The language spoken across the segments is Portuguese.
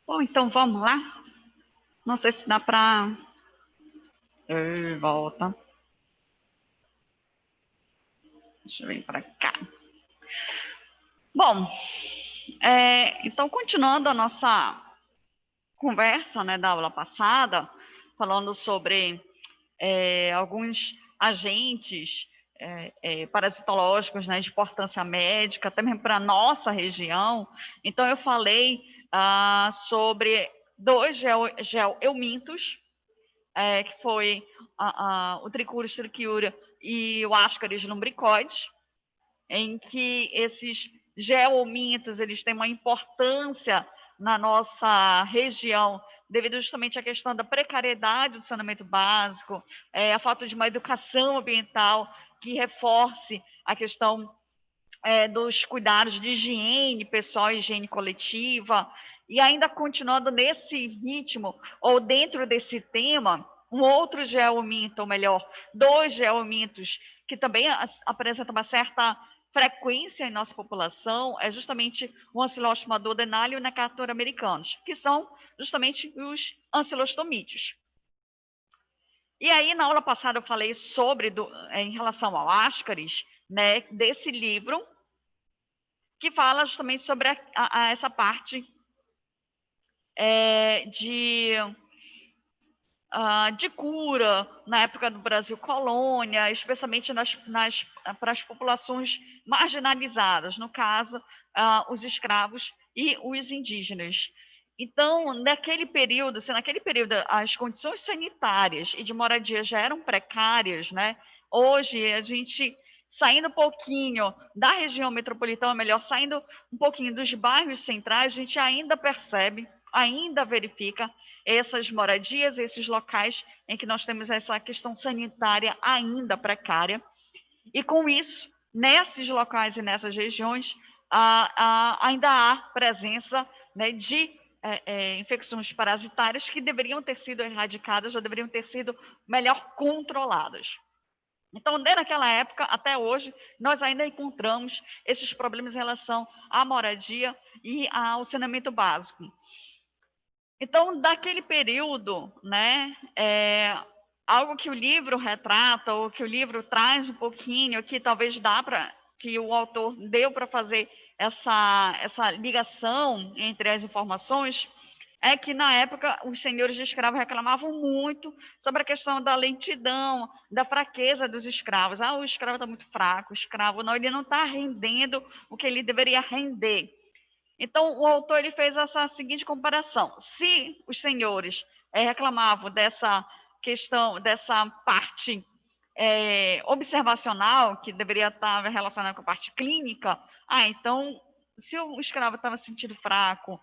Bom, então vamos lá. Não sei se dá para... Volta. Deixa eu vir para cá. Bom, então continuando a nossa conversa, né, da aula passada, falando sobre alguns agentes parasitológicos, né, de importância médica, também para a nossa região. Então, eu falei sobre 2 eumintos, que foi o Trichuris trichiura e o Ascaris lumbricoides, em que esses geomintos eles têm uma importância na nossa região, devido justamente à questão da precariedade do saneamento básico, a falta de uma educação ambiental que reforce a questão dos cuidados de higiene pessoal e higiene coletiva. E ainda continuando nesse ritmo, ou dentro desse tema, um outro geomito, ou melhor, 2 geomitos, que também apresentam uma certa frequência em nossa população, é justamente o Ancylostomum duodenale e o Necator americanos, que são justamente os ancilostomídeos. E aí, na aula passada, eu falei sobre, em relação ao Ascaris, né, desse livro, que fala justamente sobre essa parte de cura na época do Brasil colônia, especialmente para as populações marginalizadas, no caso, os escravos e os indígenas. Então, naquele período, se naquele período as condições sanitárias e de moradia já eram precárias, né? Hoje, a gente saindo um pouquinho da região metropolitana, melhor, saindo um pouquinho dos bairros centrais, a gente ainda percebe, ainda verifica essas moradias, esses locais em que nós temos essa questão sanitária ainda precária. E com isso, nesses locais e nessas regiões, ainda há presença, né, de infecções parasitárias que deveriam ter sido erradicadas ou deveriam ter sido melhor controladas. Então, desde aquela época até hoje, nós ainda encontramos esses problemas em relação à moradia e ao saneamento básico. Então, daquele período, né, algo que o livro retrata, ou que o livro traz um pouquinho, que talvez que o autor deu para fazer essa ligação entre as informações, é que na época os senhores de escravos reclamavam muito sobre a questão da lentidão, da fraqueza dos escravos. O escravo está muito fraco, o escravo não, ele não está rendendo o que ele deveria render. Então, o autor ele fez essa seguinte comparação. Se os senhores reclamavam dessa questão, dessa parte observacional, que deveria estar relacionada com a parte clínica, então, se o escravo estava se sentindo fraco,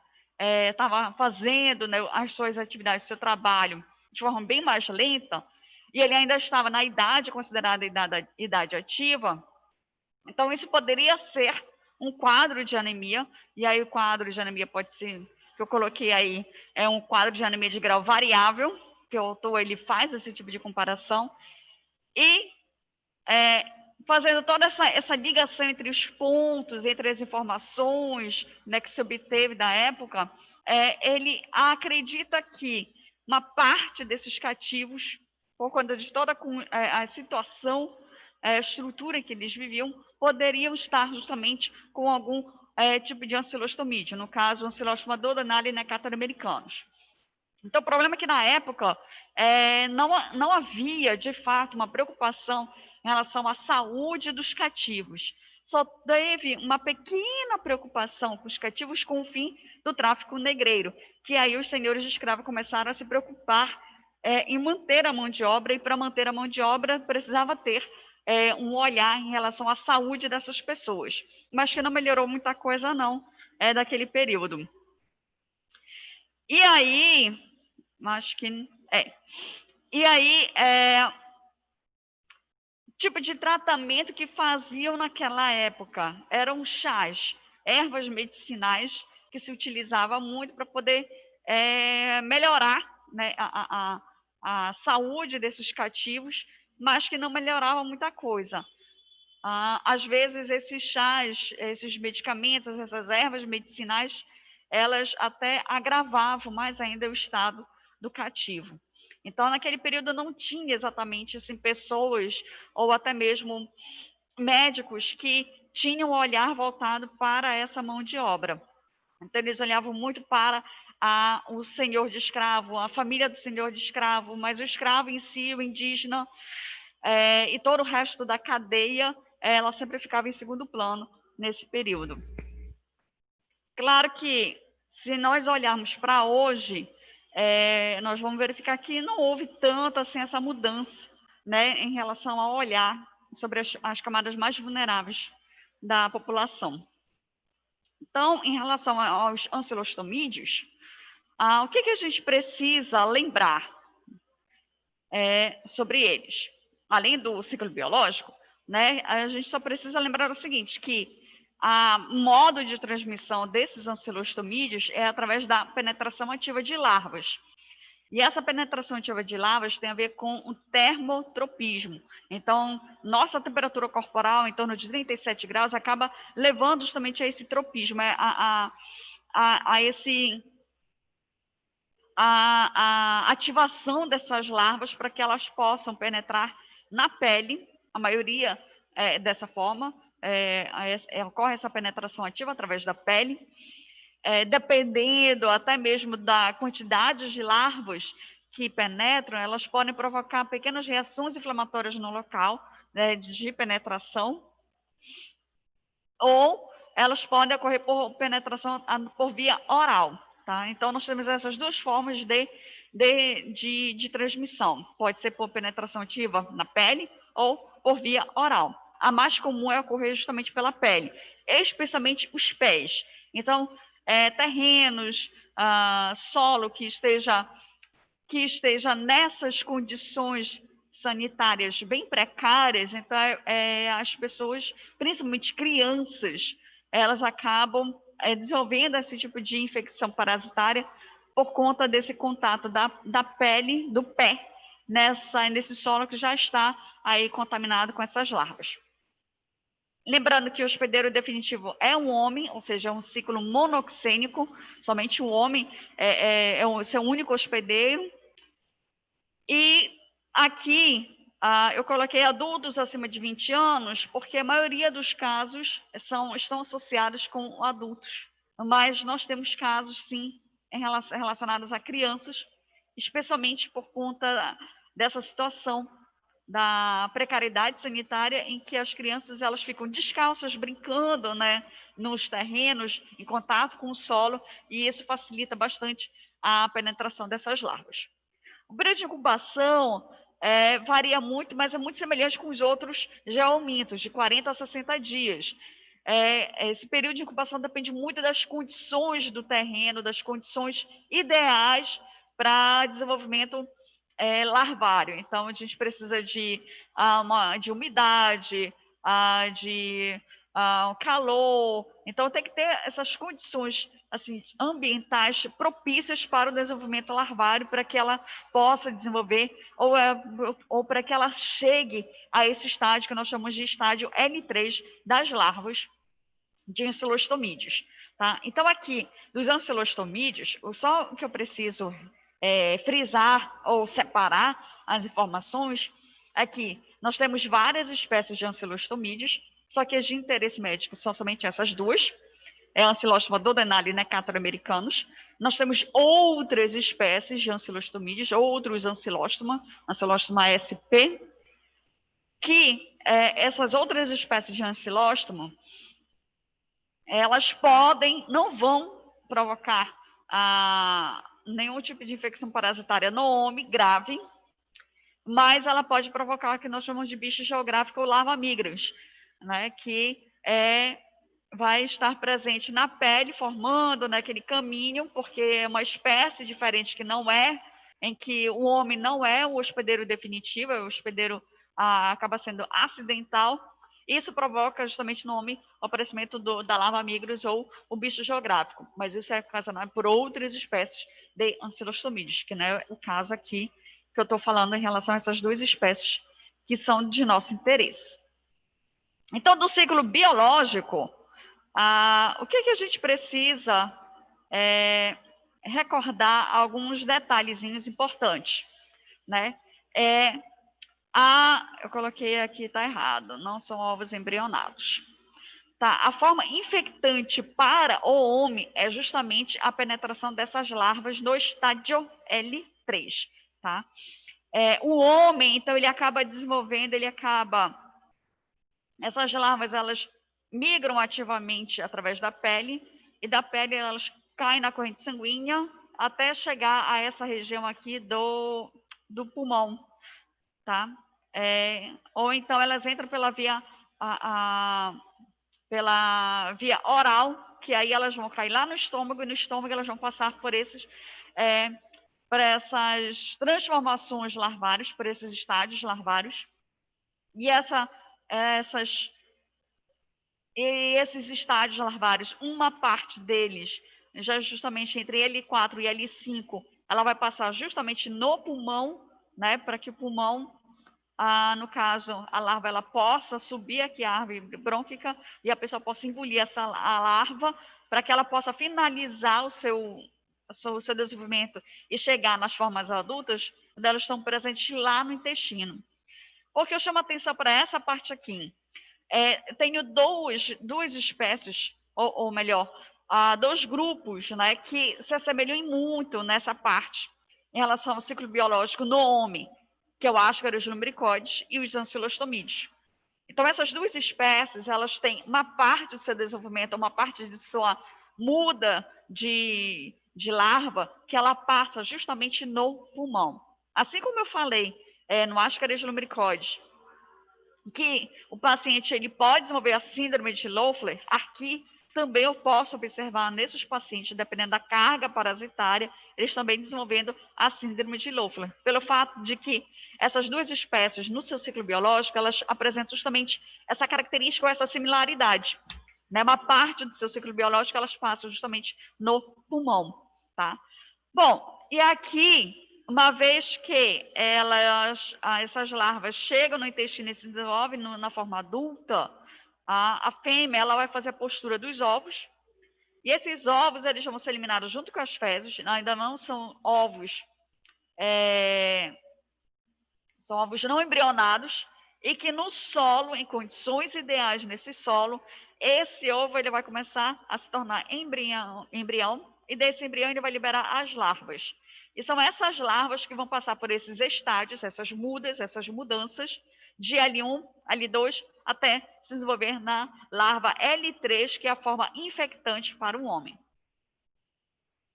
estava fazendo, né, as suas atividades, seu trabalho, de forma bem mais lenta, e ele ainda estava na idade considerada idade ativa, então isso poderia ser um quadro de anemia, e aí o quadro de anemia pode ser, que eu coloquei aí, é um quadro de anemia de grau variável, que o autor ele faz esse tipo de comparação, e fazendo toda essa ligação entre os pontos, entre as informações, né, que se obteve da época, ele acredita que uma parte desses cativos, por conta de toda a situação, a estrutura em que eles viviam, poderiam estar justamente com algum tipo de ancilostomídeo, no caso, Ancylostomum duodenale e Necator americanos. Então, o problema é que, na época, não havia, de fato, uma preocupação em relação à saúde dos cativos. Só teve uma pequena preocupação com os cativos com o fim do tráfico negreiro, que aí os senhores de escravos começaram a se preocupar em manter a mão de obra, e para manter a mão de obra precisava ter um olhar em relação à saúde dessas pessoas, mas que não melhorou muita coisa não, daquele período. E aí, acho que e aí, tipo de tratamento que faziam naquela época eram chás, ervas medicinais que se utilizava muito para poder melhorar, né, a saúde desses cativos, mas que não melhorava muita coisa. Às vezes, esses chás, esses medicamentos, essas ervas medicinais, elas até agravavam mais ainda o estado do cativo. Então, naquele período, não tinha exatamente assim, pessoas ou até mesmo médicos que tinham o olhar voltado para essa mão de obra. Então, eles olhavam muito para o senhor de escravo, a família do senhor de escravo, mas o escravo em si, o indígena, e todo o resto da cadeia, ela sempre ficava em segundo plano nesse período. Claro que, se nós olharmos para hoje, nós vamos verificar que não houve tanto assim essa mudança, né, em relação ao olhar sobre as camadas mais vulneráveis da população. Então, em relação aos ancilostomídeos, o que a gente precisa lembrar sobre eles? Além do ciclo biológico, né, a gente só precisa lembrar o seguinte, que o modo de transmissão desses ancilostomídeos é através da penetração ativa de larvas. E essa penetração ativa de larvas tem a ver com o termotropismo. Então, nossa temperatura corporal, em torno de 37 graus, acaba levando justamente a esse tropismo, a ativação dessas larvas para que elas possam penetrar na pele, a maioria dessa forma, ocorre essa penetração ativa através da pele, dependendo até mesmo da quantidade de larvas que penetram, elas podem provocar pequenas reações inflamatórias no local, né, de penetração, ou elas podem ocorrer por penetração por via oral, tá? Então, nós temos essas duas formas de transmissão. Pode ser por penetração ativa na pele ou por via oral. A mais comum é ocorrer justamente pela pele, especialmente os pés. Então, terrenos, solo que esteja nessas condições sanitárias bem precárias, então as pessoas, principalmente crianças, elas acabam desenvolvendo esse tipo de infecção parasitária por conta desse contato da pele, do pé, nesse solo que já está aí contaminado com essas larvas. Lembrando que o hospedeiro definitivo é um homem, ou seja, é um ciclo monoxênico, somente o homem é o seu único hospedeiro. E aqui eu coloquei adultos acima de 20 anos, porque a maioria dos casos estão associados com adultos. Mas nós temos casos, sim, relacionados a crianças, especialmente por conta dessa situação da precariedade sanitária, em que as crianças elas ficam descalças, brincando, né, nos terrenos, em contato com o solo, e isso facilita bastante a penetração dessas larvas. O período de incubação varia muito, mas é muito semelhante com os outros geomintos, de 40 a 60 dias. Esse período de incubação depende muito das condições do terreno, das condições ideais para desenvolvimento larvário. Então, a gente precisa de umidade, de calor. Então, tem que ter essas condições assim, ambientais propícias para o desenvolvimento larvário, para que ela possa desenvolver, ou para que ela chegue a esse estágio que nós chamamos de estágio N3 das larvas de ancilostomídeos. Tá? Então, aqui, dos ancilostomídeos, só o que eu preciso frisar ou separar as informações é que nós temos várias espécies de ancilostomídeos, só que as de interesse médico são somente essas duas, é a Ancilostoma dodenale e Necator americanos. Nós temos outras espécies de ancilostomídeos, outros ancilostoma SP, que essas outras espécies de ancilostoma, elas não vão provocar nenhum tipo de infecção parasitária no homem grave, mas ela pode provocar o que nós chamamos de bicho geográfico ou larva migrans, né, que vai estar presente na pele, formando aquele caminho, porque é uma espécie diferente que não em que o homem não é o hospedeiro definitivo, o hospedeiro acaba sendo acidental, Isso provoca justamente no homem o aparecimento da larva migros ou o bicho geográfico, mas isso é ocasionado por outras espécies de ancilostomídeos, que não é o caso aqui que eu estou falando em relação a essas duas espécies que são de nosso interesse. Então, do ciclo biológico, o que a gente precisa recordar alguns detalhezinhos importantes, né? Eu coloquei aqui, está errado, não são ovos embrionados. Tá, a forma infectante para o homem é justamente a penetração dessas larvas no estádio L3, tá? O homem, então, ele acaba desenvolvendo, essas larvas, elas migram ativamente através da pele, e da pele elas caem na corrente sanguínea até chegar a essa região aqui do pulmão, tá? Ou então elas entram pela via oral, que aí elas vão cair lá no estômago, e no estômago elas vão passar por essas transformações larvárias, por esses estádios larvários, e esses estádios larvários, uma parte deles, já justamente entre L4 e L5, ela vai passar justamente no pulmão, né, para que o pulmão, no caso, a larva ela possa subir aqui a árvore brônquica e a pessoa possa engolir a larva para que ela possa finalizar o seu desenvolvimento e chegar nas formas adultas, quando elas estão presentes lá no intestino. Porque eu chamo a atenção para essa parte aqui. Tenho duas espécies, ou melhor, dois grupos, né, que se assemelham muito nessa parte, em relação ao ciclo biológico no homem, que é o Ascaris lumbricoides e os ancilostomídeos. Então, essas duas espécies, elas têm uma parte do seu desenvolvimento, uma parte de sua muda de larva, que ela passa justamente no pulmão. Assim como eu falei no Ascaris lumbricoides, que o paciente ele pode desenvolver a síndrome de Loeffler, aqui também eu posso observar nesses pacientes, dependendo da carga parasitária, eles também desenvolvendo a síndrome de Loeffler, pelo fato de que essas duas espécies, no seu ciclo biológico, elas apresentam justamente essa característica ou essa similaridade. Né? Uma parte do seu ciclo biológico, elas passam justamente no pulmão. Tá? Bom, e aqui uma vez que essas larvas chegam no intestino e se desenvolvem na forma adulta, a fêmea ela vai fazer a postura dos ovos, e esses ovos eles vão ser eliminados junto com as fezes, ainda não são ovos, são ovos não embrionados, e que no solo, em condições ideais nesse solo, esse ovo ele vai começar a se tornar embrião, e desse embrião ele vai liberar as larvas. E são essas larvas que vão passar por esses estádios, essas mudas, essas mudanças, de L1, L2, até se desenvolver na larva L3, que é a forma infectante para o homem.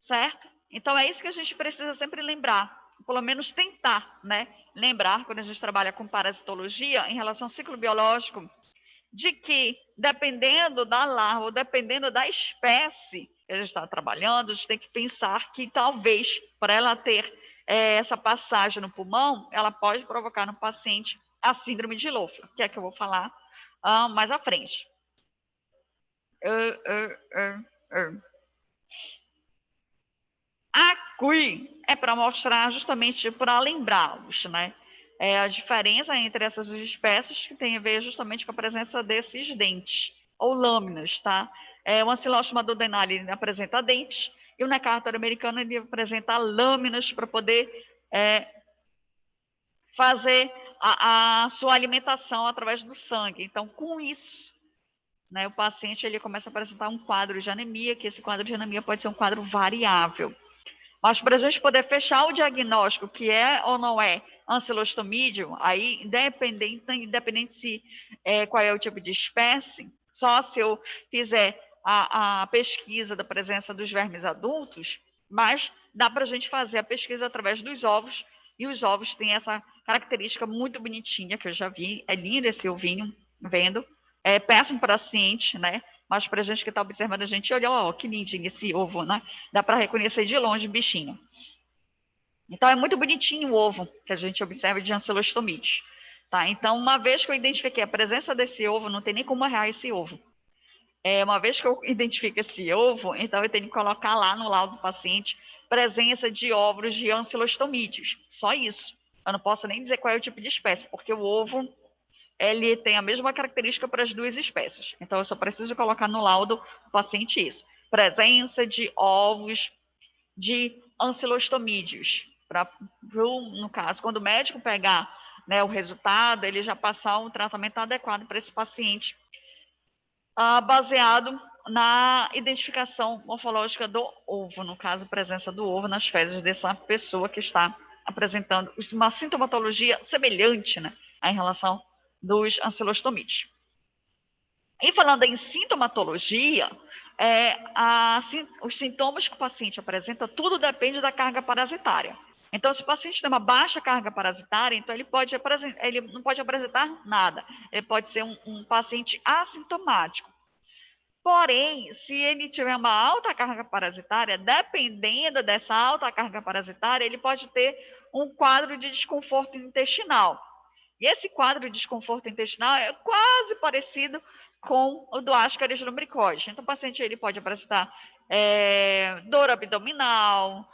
Certo? Então, é isso que a gente precisa sempre lembrar, pelo menos tentar, né? Lembrar, quando a gente trabalha com parasitologia, em relação ao ciclo biológico, de que, dependendo da larva, ou dependendo da espécie que a gente está trabalhando, a gente tem que pensar que talvez, para ela ter essa passagem no pulmão, ela pode provocar no paciente a síndrome de Loeffler, que é que eu vou falar mais à frente. A CUI é para mostrar justamente para lembrá-los, né? A diferença entre essas espécies que tem a ver justamente com a presença desses dentes, ou lâminas, tá? O Ancylostoma duodenale ele apresenta dentes, e o Necartor americano ele apresenta lâminas para poder fazer a sua alimentação através do sangue. Então, com isso, né, o paciente ele começa a apresentar um quadro de anemia, que esse quadro de anemia pode ser um quadro variável. Mas para a gente poder fechar o diagnóstico, que é ou não é ancilostomídeo, aí, independente se qual é o tipo de espécie, só se eu fizer a pesquisa da presença dos vermes adultos, mas dá para a gente fazer a pesquisa através dos ovos, e os ovos têm essa característica muito bonitinha, que eu já vi, é lindo esse ovinho, vendo, é péssimo para paciente, né? Mas para a gente que está observando a gente, olha, ó, que lindinho esse ovo, né? Dá para reconhecer de longe o bichinho. Então, é muito bonitinho o ovo que a gente observa de ancilostomídeos. Tá? Então, uma vez que eu identifiquei a presença desse ovo, não tem nem como errar esse ovo. Uma vez que eu identifico esse ovo, então eu tenho que colocar lá no laudo do paciente presença de óvulos de ancilostomídeos. Só isso. Eu não posso nem dizer qual é o tipo de espécie, porque o ovo ele tem a mesma característica para as duas espécies. Então, eu só preciso colocar no laudo do paciente isso. Presença de ovos de ancilostomídeos. No caso, quando o médico pegar, né, o resultado, ele já passar um tratamento adequado para esse paciente, baseado na identificação morfológica do ovo, no caso, a presença do ovo nas fezes dessa pessoa que está apresentando uma sintomatologia semelhante, né, em relação dos ancilostomídeos. E falando em sintomatologia, os sintomas que o paciente apresenta, tudo depende da carga parasitária. Então, se o paciente tem uma baixa carga parasitária, então ele não pode apresentar nada. Ele pode ser um paciente assintomático. Porém, se ele tiver uma alta carga parasitária, dependendo dessa alta carga parasitária, ele pode ter um quadro de desconforto intestinal. E esse quadro de desconforto intestinal é quase parecido com o do Ascaris lumbricoides. Então, o paciente ele pode apresentar dor abdominal,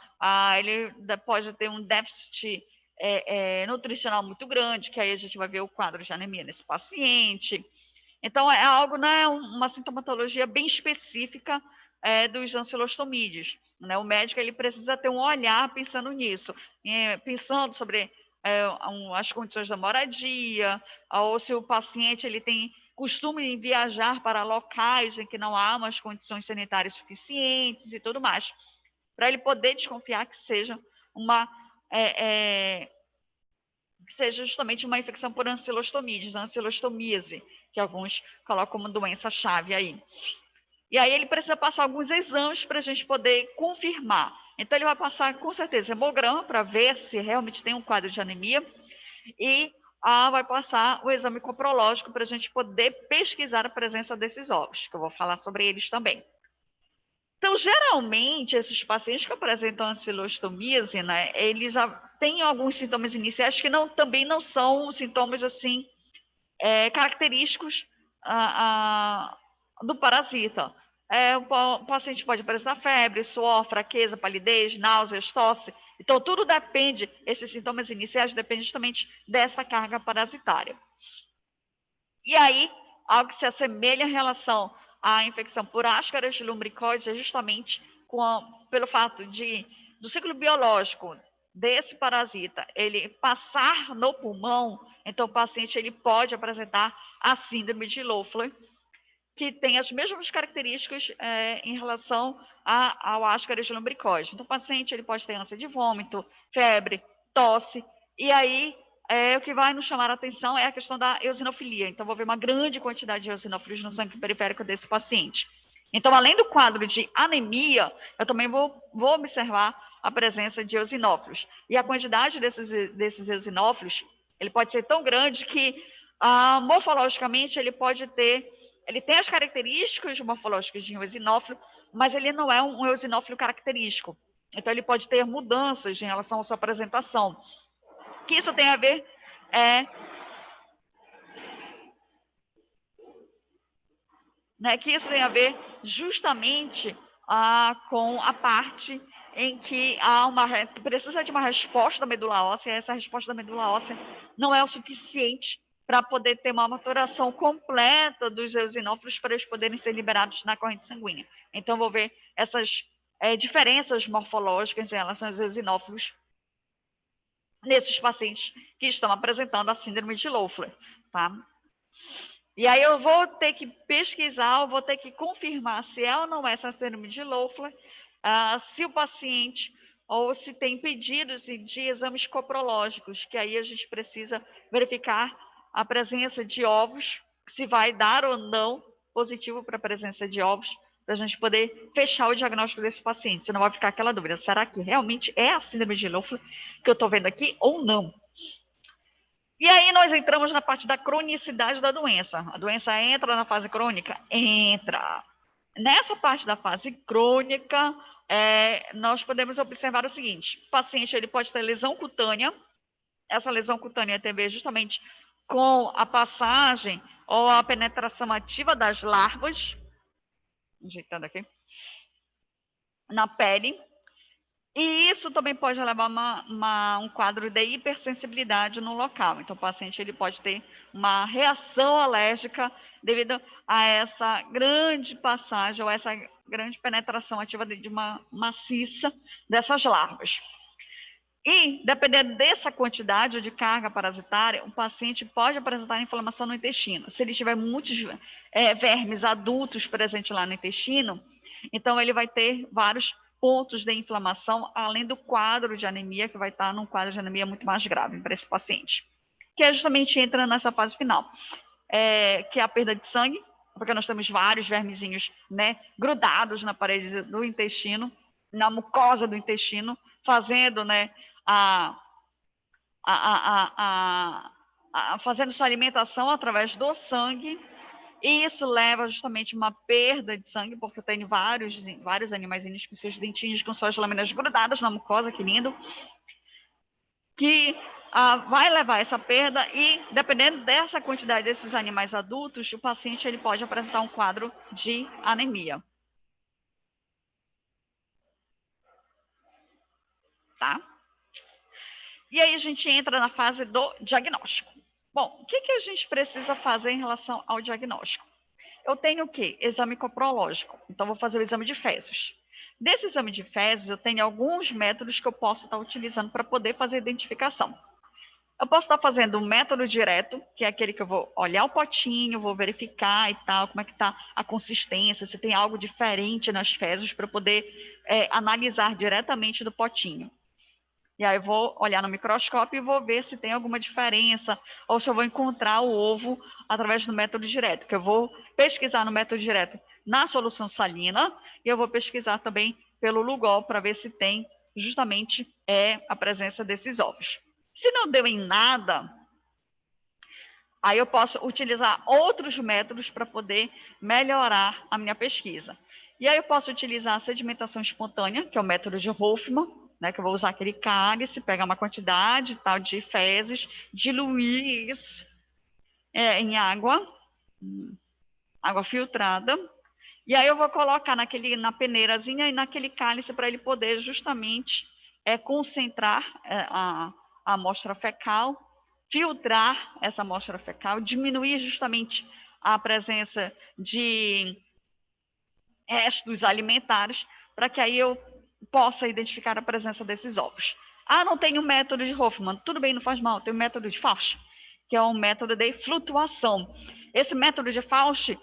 ele pode ter um déficit nutricional muito grande, que aí a gente vai ver o quadro de anemia nesse paciente. Então, é algo, né, uma sintomatologia bem específica dos ancilostomídeos. Né? O médico ele precisa ter um olhar pensando nisso, pensando sobre as condições da moradia, ou se o paciente ele tem costume em viajar para locais em que não há umas condições sanitárias suficientes e tudo mais, para ele poder desconfiar que seja que seja justamente uma infecção por ancilostomídeos, ancilostomíase, que alguns colocam como doença-chave aí. E aí ele precisa passar alguns exames para a gente poder confirmar. Então ele vai passar com certeza hemograma para ver se realmente tem um quadro de anemia e vai passar o exame coprológico para a gente poder pesquisar a presença desses ovos, que eu vou falar sobre eles também. Então, geralmente, esses pacientes que apresentam ancilostomíase, né, eles têm alguns sintomas iniciais que também não são sintomas assim característicos do parasita. O paciente pode apresentar febre, suor, fraqueza, palidez, náuseas, tosse. Então, tudo depende, esses sintomas iniciais dependem justamente dessa carga parasitária. E aí, algo que se assemelha em relação à infecção por Ascaris lumbricoides é justamente pelo fato do ciclo biológico desse parasita ele passar no pulmão, então o paciente ele pode apresentar a síndrome de Loeffler, que tem as mesmas características em relação ao Ascaris lumbricoides. Então o paciente ele pode ter ânsia de vômito, febre, tosse, e aí o que vai nos chamar a atenção é a questão da eosinofilia. Então, vou ver uma grande quantidade de eosinófilos no sangue periférico desse paciente. Então, além do quadro de anemia, eu também vou observar a presença de eosinófilos. E a quantidade desses eosinófilos, ele pode ser tão grande que, morfologicamente, ele tem as características morfológicas de um eosinófilo, mas ele não é um eosinófilo característico. Então, ele pode ter mudanças em relação à sua apresentação. Que isso tem a ver que isso tem a ver justamente com a parte em que precisa de uma resposta da medula óssea, e essa resposta da medula óssea não é o suficiente para poder ter uma maturação completa dos eosinófilos para eles poderem ser liberados na corrente sanguínea. Então, vou ver essas diferenças morfológicas em relação aos eosinófilos nesses pacientes que estão apresentando a síndrome de Loeffler, tá? E aí eu vou ter que pesquisar, eu vou ter que confirmar se é ou não é essa síndrome de Loeffler, se o paciente ou se tem pedidos de exames coprológicos, que aí a gente precisa verificar a presença de ovos, se vai dar ou não positivo para a presença de ovos, para a gente poder fechar o diagnóstico desse paciente. Senão vai ficar aquela dúvida, será que realmente é a síndrome de Loeffler que eu estou vendo aqui ou não? E aí nós entramos na parte da cronicidade da doença. A doença entra na fase crônica? Entra. Nessa parte da fase crônica, nós podemos observar o seguinte: o paciente ele pode ter lesão cutânea. Essa lesão cutânea tem a ver justamente com a passagem ou a penetração ativa das larvas, ajeitando aqui, na pele. E isso também pode levar um quadro de hipersensibilidade no local. Então, o paciente ele pode ter uma reação alérgica devido a essa grande passagem ou essa grande penetração ativa de uma maciça dessas larvas. E, dependendo dessa quantidade de carga parasitária, o paciente pode apresentar inflamação no intestino. Se ele tiver muitos vermes adultos presentes lá no intestino, então ele vai ter vários pontos de inflamação, além do quadro de anemia, que vai estar num quadro de anemia muito mais grave para esse paciente, que é justamente entra nessa fase final, que é a perda de sangue, porque nós temos vários vermezinhos, né, grudados na parede do intestino, na mucosa do intestino, fazendo, né, fazendo sua alimentação através do sangue, e isso leva justamente uma perda de sangue, porque eu tenho vários animaizinhos com seus dentinhos, com suas lâminas grudadas na mucosa, que lindo, que vai levar essa perda e, dependendo dessa quantidade desses animais adultos, o paciente ele pode apresentar um quadro de anemia. Tá? E aí a gente entra na fase do diagnóstico. Bom, o que a gente precisa fazer em relação ao diagnóstico? Eu tenho o quê? Exame coprológico. Então, vou fazer o exame de fezes. Desse exame de fezes, eu tenho alguns métodos que eu posso estar utilizando para poder fazer a identificação. Eu posso estar fazendo um método direto, que é aquele que eu vou olhar o potinho, vou verificar e tal, como é que está a consistência, se tem algo diferente nas fezes, para poder analisar diretamente do potinho. E aí eu vou olhar no microscópio e vou ver se tem alguma diferença, ou se eu vou encontrar o ovo através do método direto, que eu vou pesquisar no método direto na solução salina, e eu vou pesquisar também pelo Lugol para ver se tem justamente a presença desses ovos. Se não deu em nada, aí eu posso utilizar outros métodos para poder melhorar a minha pesquisa. E aí eu posso utilizar a sedimentação espontânea, que é o método de Hofmann, né, que eu vou usar aquele cálice, pegar uma quantidade tal de fezes, diluir isso em água filtrada, e aí eu vou colocar na peneirazinha e naquele cálice para ele poder justamente concentrar a amostra fecal, filtrar essa amostra fecal, diminuir justamente a presença de restos alimentares, para que aí eu possa identificar a presença desses ovos. Não tem um método de Hofmann. Tudo bem, não faz mal. Tem o método de Fausch, que é um método de flutuação. Esse método de Fausch,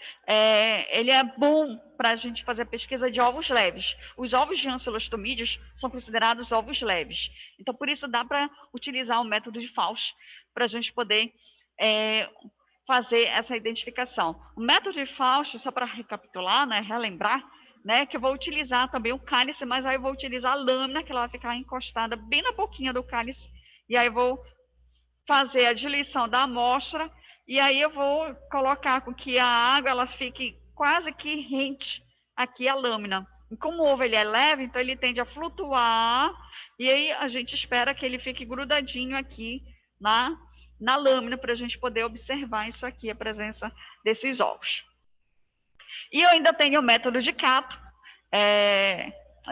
ele é bom para a gente fazer a pesquisa de ovos leves. Os ovos de ancilostomídeos são considerados ovos leves. Então, por isso, dá para utilizar o método de Fausch para a gente poder fazer essa identificação. O método de Fausch, só para recapitular, né, relembrar, né, que eu vou utilizar também o cálice, mas aí eu vou utilizar a lâmina, que ela vai ficar encostada bem na boquinha do cálice, e aí eu vou fazer a diluição da amostra, e aí eu vou colocar com que a água ela fique quase que rente aqui a lâmina. E como o ovo ele é leve, então ele tende a flutuar, e aí a gente espera que ele fique grudadinho aqui na lâmina, para a gente poder observar isso aqui, a presença desses ovos. E eu ainda tenho o método de Cato,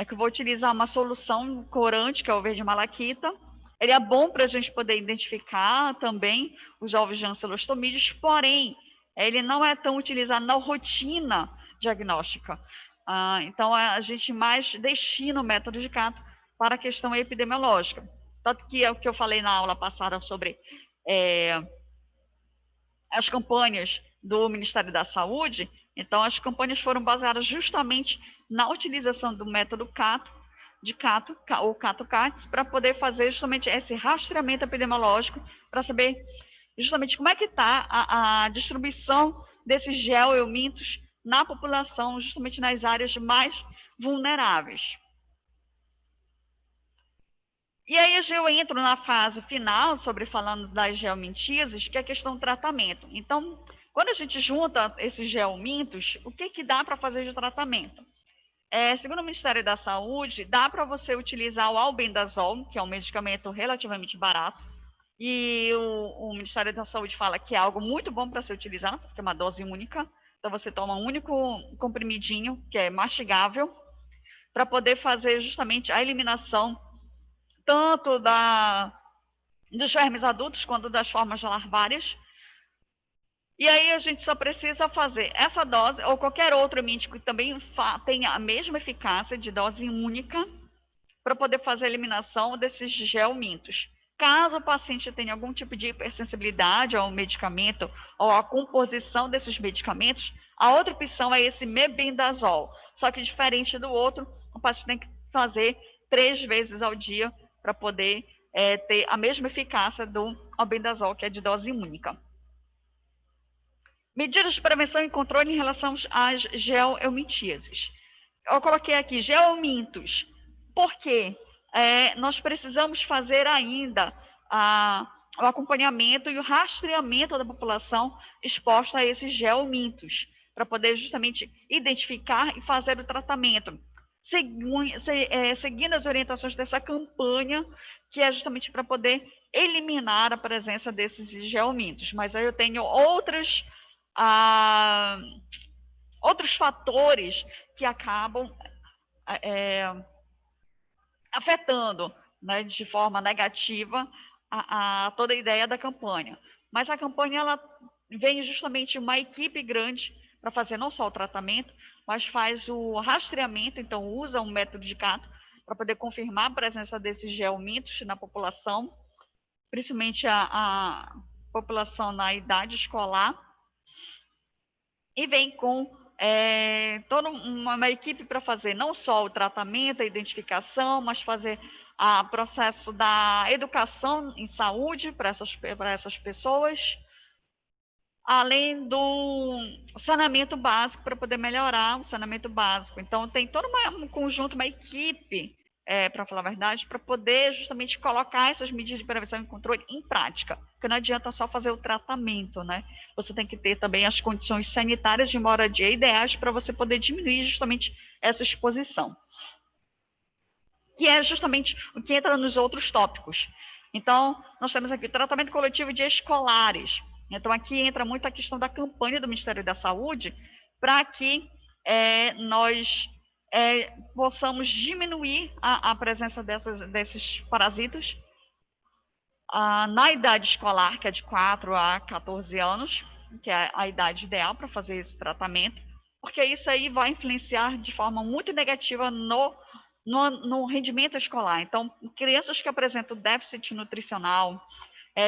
que eu vou utilizar uma solução corante, que é o verde malaquita. Ele é bom para a gente poder identificar também os ovos de ancilostomídeos, porém, ele não é tão utilizado na rotina diagnóstica. Então, a gente mais destina o método de Cato para a questão epidemiológica. Tanto que é o que eu falei na aula passada sobre as campanhas do Ministério da Saúde. Então, as campanhas foram baseadas justamente na utilização do método Cato, ou Cato-CATS, para poder fazer justamente esse rastreamento epidemiológico, para saber justamente como é que está a distribuição desses geoeumintos na população, justamente nas áreas mais vulneráveis. E aí eu entro na fase final, falando das geomintises, que é a questão do tratamento. Então, quando a gente junta esses geomintos, o que dá para fazer de tratamento? Segundo o Ministério da Saúde, dá para você utilizar o albendazol, que é um medicamento relativamente barato, e o Ministério da Saúde fala que é algo muito bom para ser utilizado, porque é uma dose única. Então, você toma um único comprimidinho, que é mastigável, para poder fazer justamente a eliminação tanto dos vermes adultos quanto das formas larvárias. E aí a gente só precisa fazer essa dose ou qualquer outro mítico que também tenha a mesma eficácia de dose única para poder fazer a eliminação desses gelmintos. Caso o paciente tenha algum tipo de hipersensibilidade ao medicamento ou à composição desses medicamentos, a outra opção é esse mebendazol. Só que diferente do outro, o paciente tem que fazer 3 vezes ao dia para poder ter a mesma eficácia do albendazol, que é de dose única. Medidas de prevenção e controle em relação às geoelmintíases. Eu coloquei aqui geomintos. Por quê? Nós precisamos fazer ainda o acompanhamento e o rastreamento da população exposta a esses geomintos, para poder justamente identificar e fazer o tratamento, seguindo as orientações dessa campanha, que é justamente para poder eliminar a presença desses geomintos. Mas aí eu tenho outros fatores que acabam afetando, né, de forma negativa a toda a ideia da campanha. Mas a campanha ela vem justamente uma equipe grande para fazer não só o tratamento, mas faz o rastreamento, então usa um método de CATO para poder confirmar a presença desses geomintos na população, principalmente a população na idade escolar, e vem com toda uma equipe para fazer não só o tratamento, a identificação, mas fazer o processo da educação em saúde para essas pessoas, além do saneamento básico, para poder melhorar o saneamento básico. Então, tem todo um conjunto, uma equipe, para falar a verdade, para poder justamente colocar essas medidas de prevenção e controle em prática, porque não adianta só fazer o tratamento, né? Você tem que ter também as condições sanitárias de moradia ideais para você poder diminuir justamente essa exposição, que é justamente o que entra nos outros tópicos. Então, nós temos aqui o tratamento coletivo de escolares. Então, aqui entra muito a questão da campanha do Ministério da Saúde para que nós possamos diminuir a presença desses parasitas na idade escolar, que é de 4 a 14 anos, que é a idade ideal para fazer esse tratamento, porque isso aí vai influenciar de forma muito negativa no rendimento escolar. Então, crianças que apresentam déficit nutricional,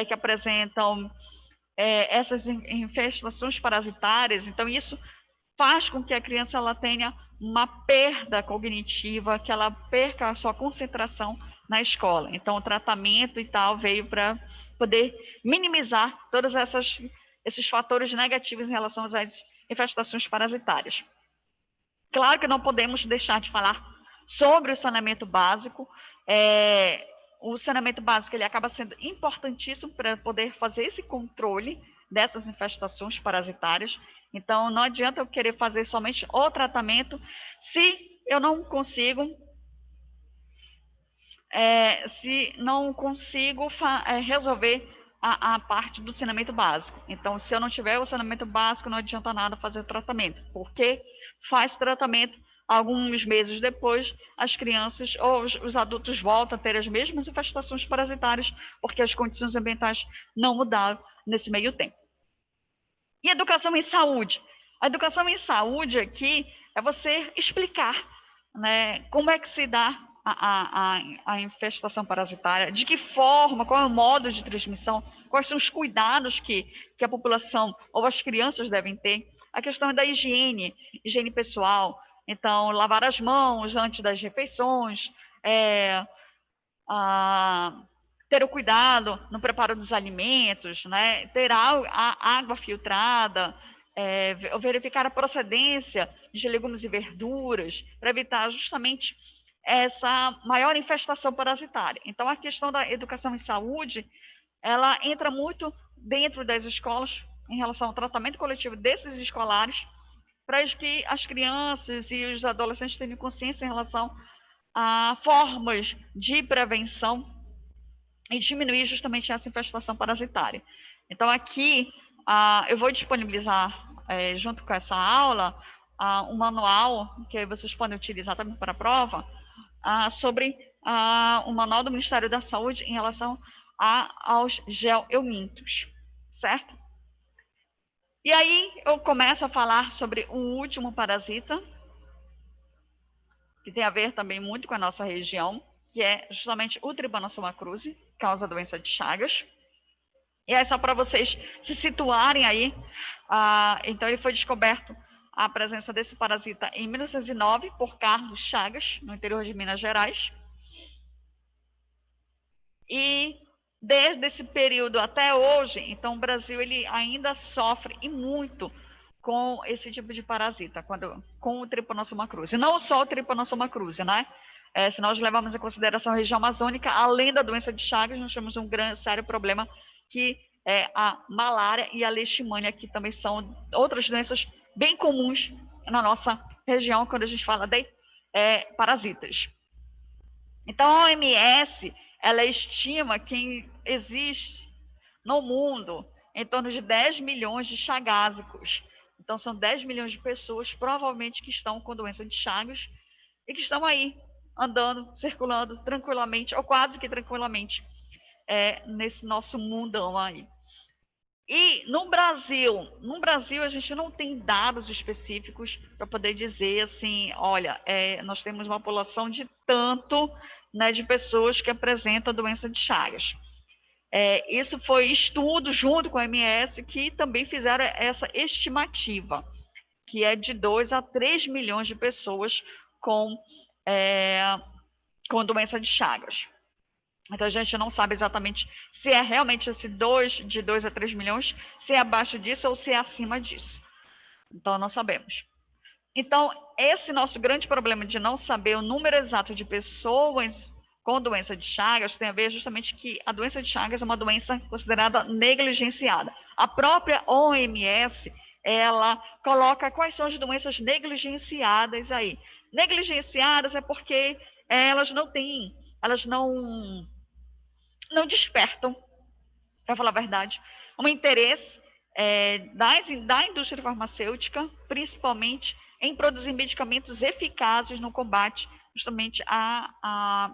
que apresentam essas infestações parasitárias, então isso faz com que a criança ela tenha uma perda cognitiva, que ela perca a sua concentração na escola. Então, o tratamento e tal veio para poder minimizar todos esses fatores negativos em relação às infestações parasitárias. Claro que não podemos deixar de falar sobre o saneamento básico. O saneamento básico ele acaba sendo importantíssimo para poder fazer esse controle dessas infestações parasitárias. Então, não adianta eu querer fazer somente o tratamento se eu não consigo resolver a parte do saneamento básico. Então, se eu não tiver o saneamento básico, não adianta nada fazer o tratamento, porque faz tratamento, alguns meses depois, as crianças ou os adultos voltam a ter as mesmas infestações parasitárias, porque as condições ambientais não mudaram nesse meio tempo. E educação em saúde? A educação em saúde aqui é você explicar, né, como é que se dá a infestação parasitária, de que forma, qual é o modo de transmissão, quais são os cuidados que a população ou as crianças devem ter. A questão é da higiene pessoal, então, lavar as mãos antes das refeições, ter o cuidado no preparo dos alimentos, né? Ter a água filtrada, verificar a procedência de legumes e verduras, para evitar justamente essa maior infestação parasitária. Então, a questão da educação em saúde, ela entra muito dentro das escolas em relação ao tratamento coletivo desses escolares, para que as crianças e os adolescentes tenham consciência em relação a formas de prevenção e diminuir justamente essa infestação parasitária. Então, aqui, eu vou disponibilizar, junto com essa aula, um manual que vocês podem utilizar também para a prova, sobre o manual do Ministério da Saúde em relação aos gel-eumintos, certo? E aí eu começo a falar sobre o último parasita, que tem a ver também muito com a nossa região, que é justamente o Trypanosoma cruzi, causa a doença de Chagas. E aí, só para vocês se situarem aí, então ele foi descoberto a presença desse parasita em 1909 por Carlos Chagas, no interior de Minas Gerais. E desde esse período até hoje, então o Brasil ele ainda sofre e muito com esse tipo de parasita, com o Trypanosoma cruzi. Não só o Trypanosoma cruzi, né? Se nós levamos em consideração a região amazônica, além da doença de Chagas, nós temos um grande, sério problema que é a malária e a leishmania, que também são outras doenças bem comuns na nossa região, quando a gente fala de parasitas. Então, a OMS, ela estima que existe no mundo em torno de 10 milhões de chagásicos. Então, são 10 milhões de pessoas, provavelmente, que estão com doença de Chagas e que estão aí, andando, circulando tranquilamente, ou quase que tranquilamente, nesse nosso mundão aí. E no Brasil a gente não tem dados específicos para poder dizer assim, olha, nós temos uma população de tanto, né, de pessoas que apresentam a doença de Chagas. Isso foi estudo junto com a OMS que também fizeram essa estimativa, que é de 2 a 3 milhões de pessoas com doença de Chagas. Então, a gente não sabe exatamente se é realmente de 2 a 3 milhões, se é abaixo disso ou se é acima disso. Então, não sabemos. Então, esse nosso grande problema de não saber o número exato de pessoas com doença de Chagas tem a ver justamente que a doença de Chagas é uma doença considerada negligenciada. A própria OMS, ela coloca quais são as doenças negligenciadas aí. Negligenciadas é porque elas não despertam, para falar a verdade, um interesse da indústria farmacêutica, principalmente em produzir medicamentos eficazes no combate justamente a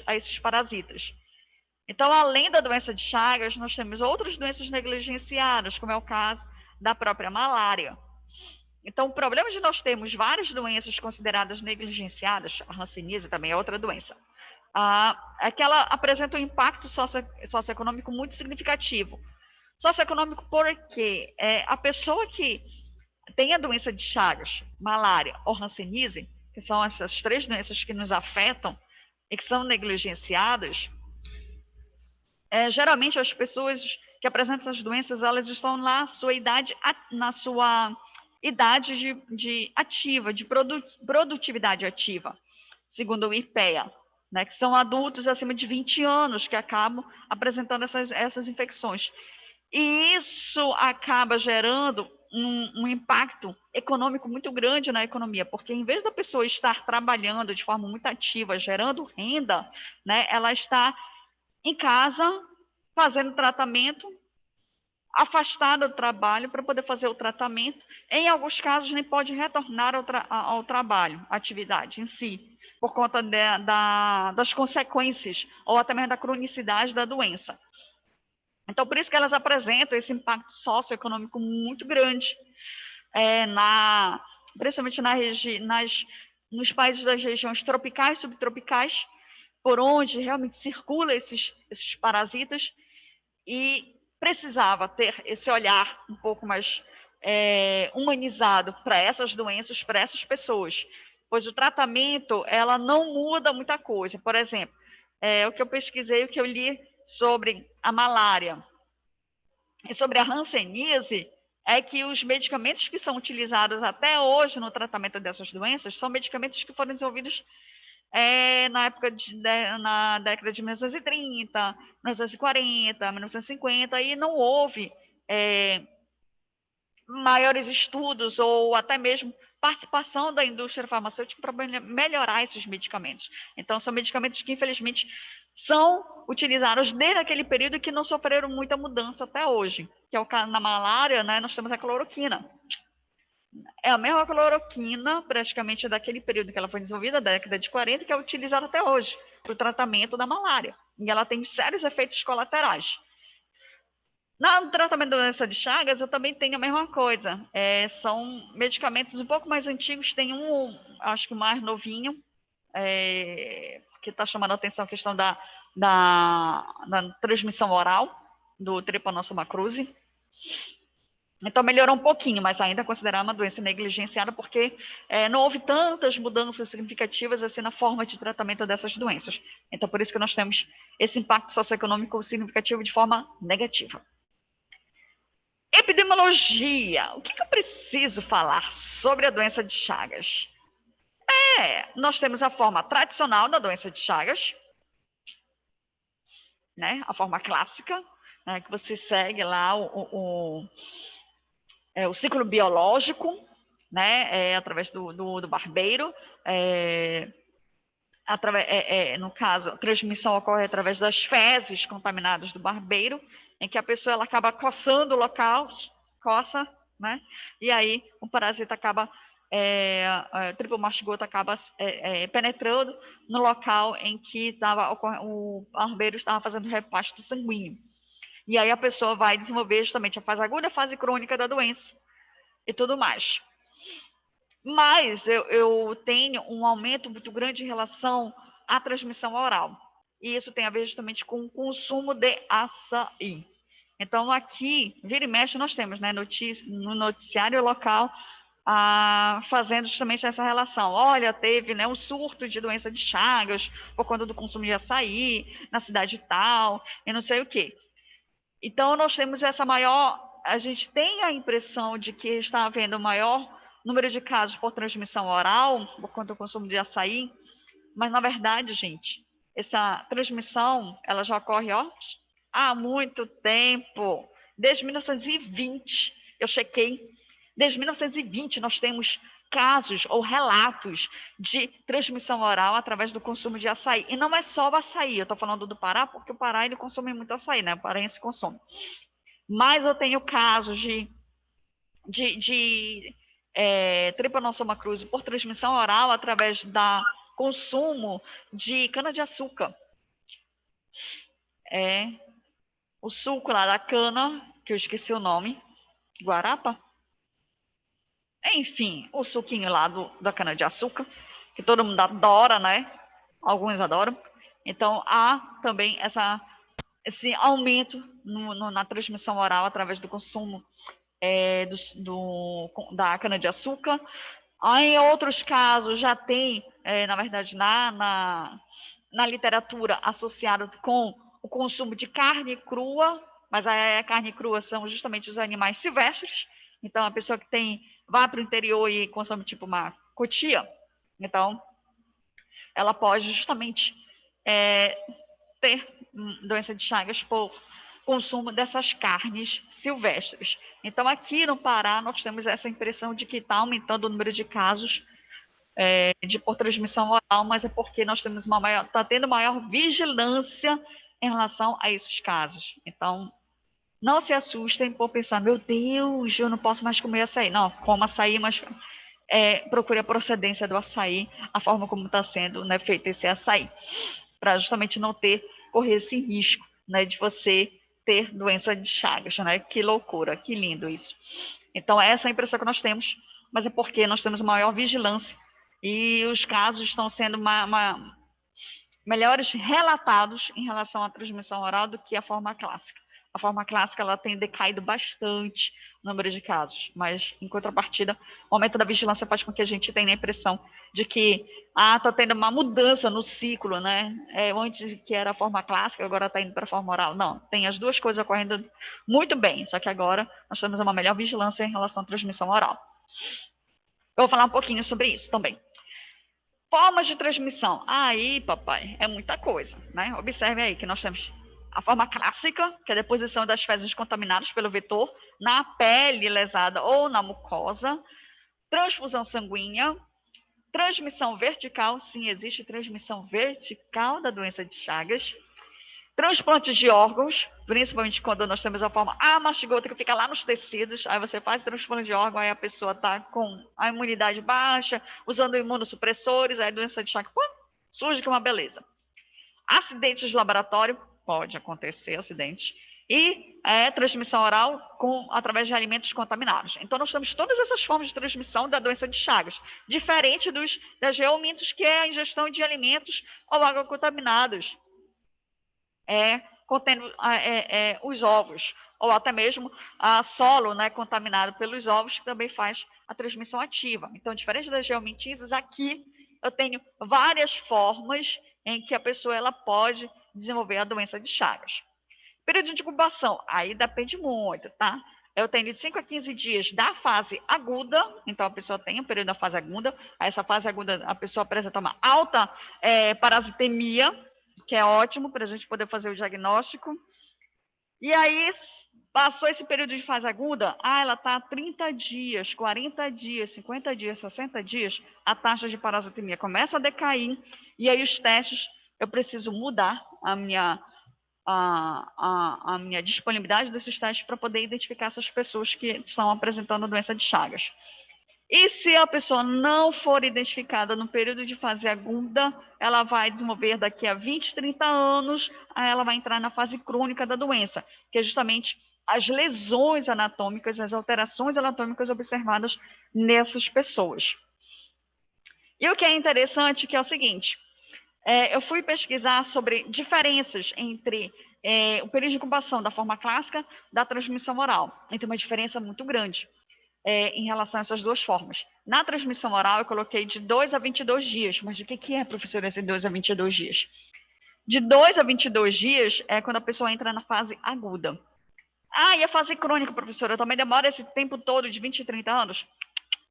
esses parasitas. Então, além da doença de Chagas, nós temos outras doenças negligenciadas, como é o caso da própria malária. Então, o problema de nós termos várias doenças consideradas negligenciadas, a hanseníase também é outra doença, é que ela apresenta um impacto socioeconômico muito significativo. Socioeconômico porque a pessoa que tem a doença de Chagas, malária ou hanseníase, que são essas 3 doenças que nos afetam e que são negligenciadas, geralmente as pessoas que apresentam essas doenças, elas estão na sua idade de ativa, de produtividade ativa, segundo o IPEA, né, que são adultos acima de 20 anos que acabam apresentando essas infecções. E isso acaba gerando um impacto econômico muito grande na economia, porque em vez da pessoa estar trabalhando de forma muito ativa, gerando renda, né, ela está em casa fazendo tratamento, afastada do trabalho para poder fazer o tratamento. Em alguns casos, nem pode retornar ao trabalho, à atividade em si, por conta das consequências ou até mesmo da cronicidade da doença. Então, por isso que elas apresentam esse impacto socioeconômico muito grande, principalmente nos países das regiões tropicais, subtropicais, por onde realmente circulam esses parasitas, e precisava ter esse olhar um pouco mais humanizado para essas doenças, para essas pessoas, pois o tratamento, ela não muda muita coisa. Por exemplo, o que eu pesquisei, o que eu li sobre a malária e sobre a hanseníase, é que os medicamentos que são utilizados até hoje no tratamento dessas doenças são medicamentos que foram desenvolvidos na década de 1930, 1940, 1950, e não houve maiores estudos ou até mesmo participação da indústria farmacêutica para melhorar esses medicamentos. Então, são medicamentos que, infelizmente, são utilizados desde aquele período e que não sofreram muita mudança até hoje, que é o caso na malária, né, nós temos a cloroquina. É a mesma cloroquina, praticamente daquele período que ela foi desenvolvida, da década de 40, que é utilizada até hoje para o tratamento da malária. E ela tem sérios efeitos colaterais. No tratamento da doença de Chagas, eu também tenho a mesma coisa. São medicamentos um pouco mais antigos, tem um, acho que mais novinho, que está chamando a atenção a questão da transmissão oral, do Trypanosoma cruzi. Então, melhorou um pouquinho, mas ainda é considerada uma doença negligenciada, porque não houve tantas mudanças significativas assim na forma de tratamento dessas doenças. Então, por isso que nós temos esse impacto socioeconômico significativo de forma negativa. Epidemiologia. O que eu preciso falar sobre a doença de Chagas? Nós temos a forma tradicional da doença de Chagas, né? A forma clássica, né? Que você segue lá o ciclo biológico, né? Através do barbeiro. No caso, a transmissão ocorre através das fezes contaminadas do barbeiro, em que a pessoa ela acaba coçando o local, coça, né? E aí o parasita acaba, o tripomastigoto acaba penetrando no local em que o barbeiro estava fazendo repasto sanguíneo. E aí a pessoa vai desenvolver justamente a fase aguda, a fase crônica da doença e tudo mais. Mas eu tenho um aumento muito grande em relação à transmissão oral. E isso tem a ver justamente com o consumo de açaí. Então, aqui, vira e mexe, nós temos, né, no noticiário local, fazendo justamente essa relação. Olha, teve, né, um surto de doença de Chagas por conta do consumo de açaí na cidade tal, e não sei o quê. Então, nós temos a gente tem a impressão de que está havendo maior número de casos por transmissão oral, por conta do consumo de açaí, mas, na verdade, gente, essa transmissão, ela já ocorre, há muito tempo, desde 1920, eu chequei, desde 1920 nós temos casos ou relatos de transmissão oral através do consumo de açaí. E não é só o açaí, eu estou falando do Pará, porque o Pará ele consome muito açaí, né? O paraense consome. Mas eu tenho casos de Trypanosoma cruzi por transmissão oral através da consumo de cana-de-açúcar. O suco lá da cana, que eu esqueci o nome, guarapa? Enfim, o suquinho lá da cana-de-açúcar, que todo mundo adora, né? Alguns adoram. Então, há também esse aumento na transmissão oral através do consumo da cana-de-açúcar. Em outros casos, já tem, na verdade, na literatura, associado com o consumo de carne crua, mas a carne crua são justamente os animais silvestres. Então, a pessoa que vai para o interior e consome tipo uma cotia, então, ela pode justamente ter doença de Chagas por consumo dessas carnes silvestres. Então, aqui no Pará, nós temos essa impressão de que está aumentando o número de casos por transmissão oral, mas é porque nós temos está tendo maior vigilância em relação a esses casos. Então, não se assustem por pensar, meu Deus, eu não posso mais comer açaí. Não, coma açaí, mas procure a procedência do açaí, a forma como está sendo, né, feito esse açaí, para justamente não correr esse risco, né, de você ter doença de Chagas, né? Que loucura, que lindo isso. Então, essa é a impressão que nós temos, mas é porque nós temos maior vigilância e os casos estão sendo melhores relatados em relação à transmissão oral do que a forma clássica. A forma clássica ela tem decaído bastante o número de casos, mas, em contrapartida, o aumento da vigilância faz com que a gente tenha a impressão de que está tendo uma mudança no ciclo, né? Antes que era a forma clássica, agora está indo para a forma oral. Não, tem as duas coisas ocorrendo muito bem, só que agora nós temos uma melhor vigilância em relação à transmissão oral. Eu vou falar um pouquinho sobre isso também. Formas de transmissão. Aí, papai, é muita coisa, né? Observe aí que nós temos A forma clássica, que é a deposição das fezes contaminadas pelo vetor na pele lesada ou na mucosa. Transfusão sanguínea. Transmissão vertical, sim, existe transmissão vertical da doença de Chagas. Transplantes de órgãos, principalmente quando nós temos a forma mastigota que fica lá nos tecidos, aí você faz transplante de órgão, aí a pessoa está com a imunidade baixa, usando imunossupressores, aí a doença de Chagas surge que é uma beleza. Acidentes de laboratório, pode acontecer acidente, e transmissão oral através de alimentos contaminados. Então, nós temos todas essas formas de transmissão da doença de Chagas, diferente das geomintos, que é a ingestão de alimentos ou água contaminados, contendo os ovos, ou até mesmo solo, né, contaminado pelos ovos, que também faz a transmissão ativa. Então, diferente das geomintises, aqui eu tenho várias formas em que a pessoa ela pode desenvolver a doença de Chagas. Período de incubação, aí depende muito, tá? Eu tenho de 5 a 15 dias da fase aguda, então a pessoa tem o período da fase aguda, essa fase aguda a pessoa apresenta uma alta parasitemia, que é ótimo para a gente poder fazer o diagnóstico. E aí, passou esse período de fase aguda, ela está 30 dias, 40 dias, 50 dias, 60 dias, a taxa de parasitemia começa a decair, e aí os testes, eu preciso mudar a minha disponibilidade desses testes para poder identificar essas pessoas que estão apresentando doença de Chagas. E se a pessoa não for identificada no período de fase aguda, ela vai desenvolver daqui a 20, 30 anos, aí ela vai entrar na fase crônica da doença, que é justamente as lesões anatômicas, as alterações anatômicas observadas nessas pessoas. E o que é interessante que é o seguinte, eu fui pesquisar sobre diferenças entre o período de incubação da forma clássica da transmissão oral. E tem uma diferença muito grande em relação a essas duas formas. Na transmissão oral, eu coloquei de 2 a 22 dias. Mas o que é, professora, esse 2 a 22 dias? De 2 a 22 dias é quando a pessoa entra na fase aguda. E a fase crônica, professora, também demora esse tempo todo de 20 a 30 anos?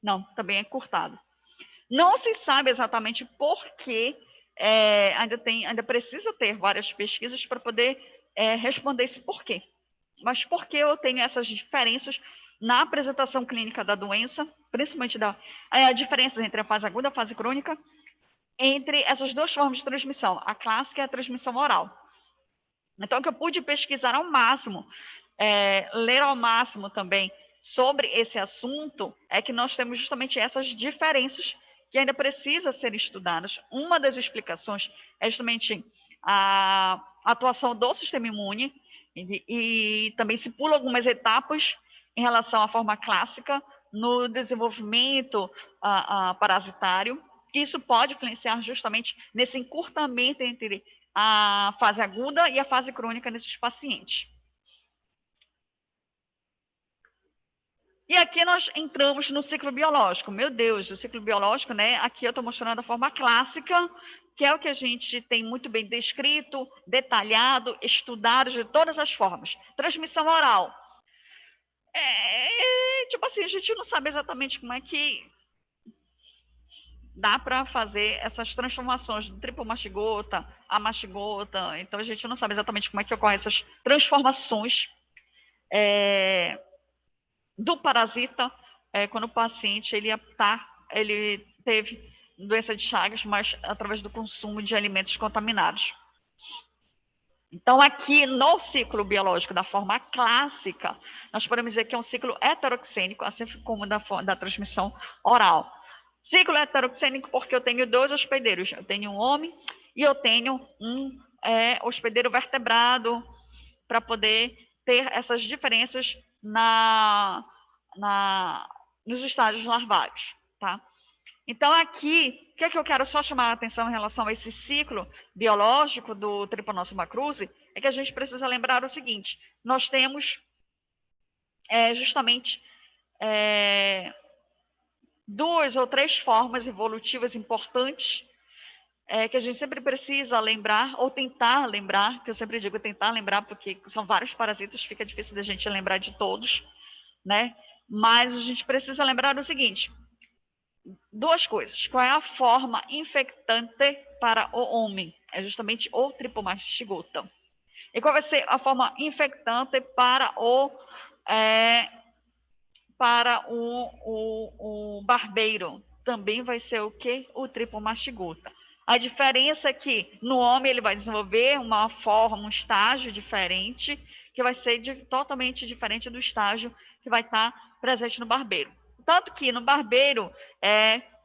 Não, também é curtado. Não se sabe exatamente por que ainda precisa ter várias pesquisas para poder responder esse porquê. Mas por que eu tenho essas diferenças na apresentação clínica da doença, principalmente diferenças entre a fase aguda e a fase crônica, entre essas duas formas de transmissão, a clássica e a transmissão oral. Então, o que eu pude pesquisar ao máximo, ler ao máximo também sobre esse assunto, é que nós temos justamente essas diferenças que ainda precisam ser estudadas. Uma das explicações é justamente a atuação do sistema imune, e também se pula algumas etapas em relação à forma clássica no desenvolvimento parasitário. Isso pode influenciar justamente nesse encurtamento entre a fase aguda e a fase crônica nesses pacientes. E aqui nós entramos no ciclo biológico. Meu Deus, o ciclo biológico, né? Aqui eu estou mostrando a forma clássica, que é o que a gente tem muito bem descrito, detalhado, estudado de todas as formas. Transmissão oral. Tipo assim, a gente não sabe exatamente como é que dá para fazer essas transformações do tripomastigota a mastigota. Então, a gente não sabe exatamente como é que ocorrem essas transformações do parasita quando o paciente ele teve doença de Chagas, mas através do consumo de alimentos contaminados. Então, aqui no ciclo biológico da forma clássica, nós podemos dizer que é um ciclo heteroxênico, assim como da transmissão oral. Ciclo heteroxênico porque eu tenho dois hospedeiros. Eu tenho um homem e eu tenho um hospedeiro vertebrado para poder ter essas diferenças nos estágios larvários, tá? Então, aqui, o que é que eu quero só chamar a atenção em relação a esse ciclo biológico do Trypanosoma cruzi, é que a gente precisa lembrar o seguinte, nós temos justamente duas ou três formas evolutivas importantes que a gente sempre precisa lembrar, ou tentar lembrar, que eu sempre digo tentar lembrar, porque são vários parasitas, fica difícil da gente lembrar de todos, né? Mas a gente precisa lembrar o seguinte, duas coisas. Qual é a forma infectante para o homem? É justamente o tripomastigota. E qual vai ser a forma infectante para o barbeiro? Também vai ser o quê? O tripomastigota. A diferença é que no homem ele vai desenvolver uma forma, um estágio diferente, que vai ser totalmente diferente do estágio que vai estar presente no barbeiro. Tanto que no barbeiro,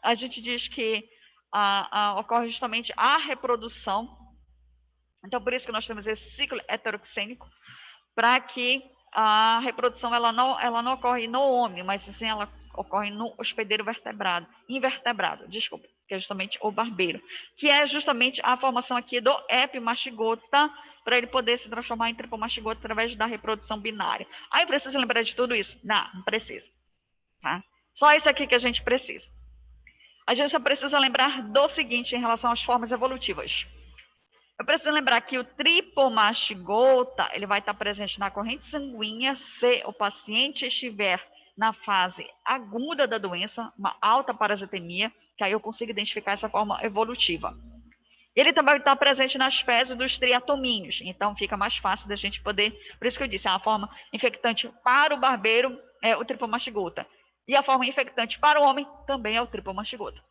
a gente diz que ocorre justamente a reprodução. Então, por isso que nós temos esse ciclo heteroxênico, para que a reprodução ela não ocorre no homem, mas sim ela ocorre no hospedeiro invertebrado, desculpa, que é justamente o barbeiro, que é justamente a formação aqui do epimastigota, para ele poder se transformar em tripomastigota através da reprodução binária. Aí precisa lembrar de tudo isso? Não precisa. Tá? Só isso aqui que a gente precisa. A gente só precisa lembrar do seguinte em relação às formas evolutivas. Eu preciso lembrar que o tripomastigota, ele vai estar presente na corrente sanguínea se o paciente estiver na fase aguda da doença, uma alta parasitemia, que aí eu consigo identificar essa forma evolutiva. Ele também vai estar presente nas fezes dos triatomíneos, então fica mais fácil da gente poder, por isso que eu disse, a forma infectante para o barbeiro é o tripomastigota, e a forma infectante para o homem também é o tripomastigota.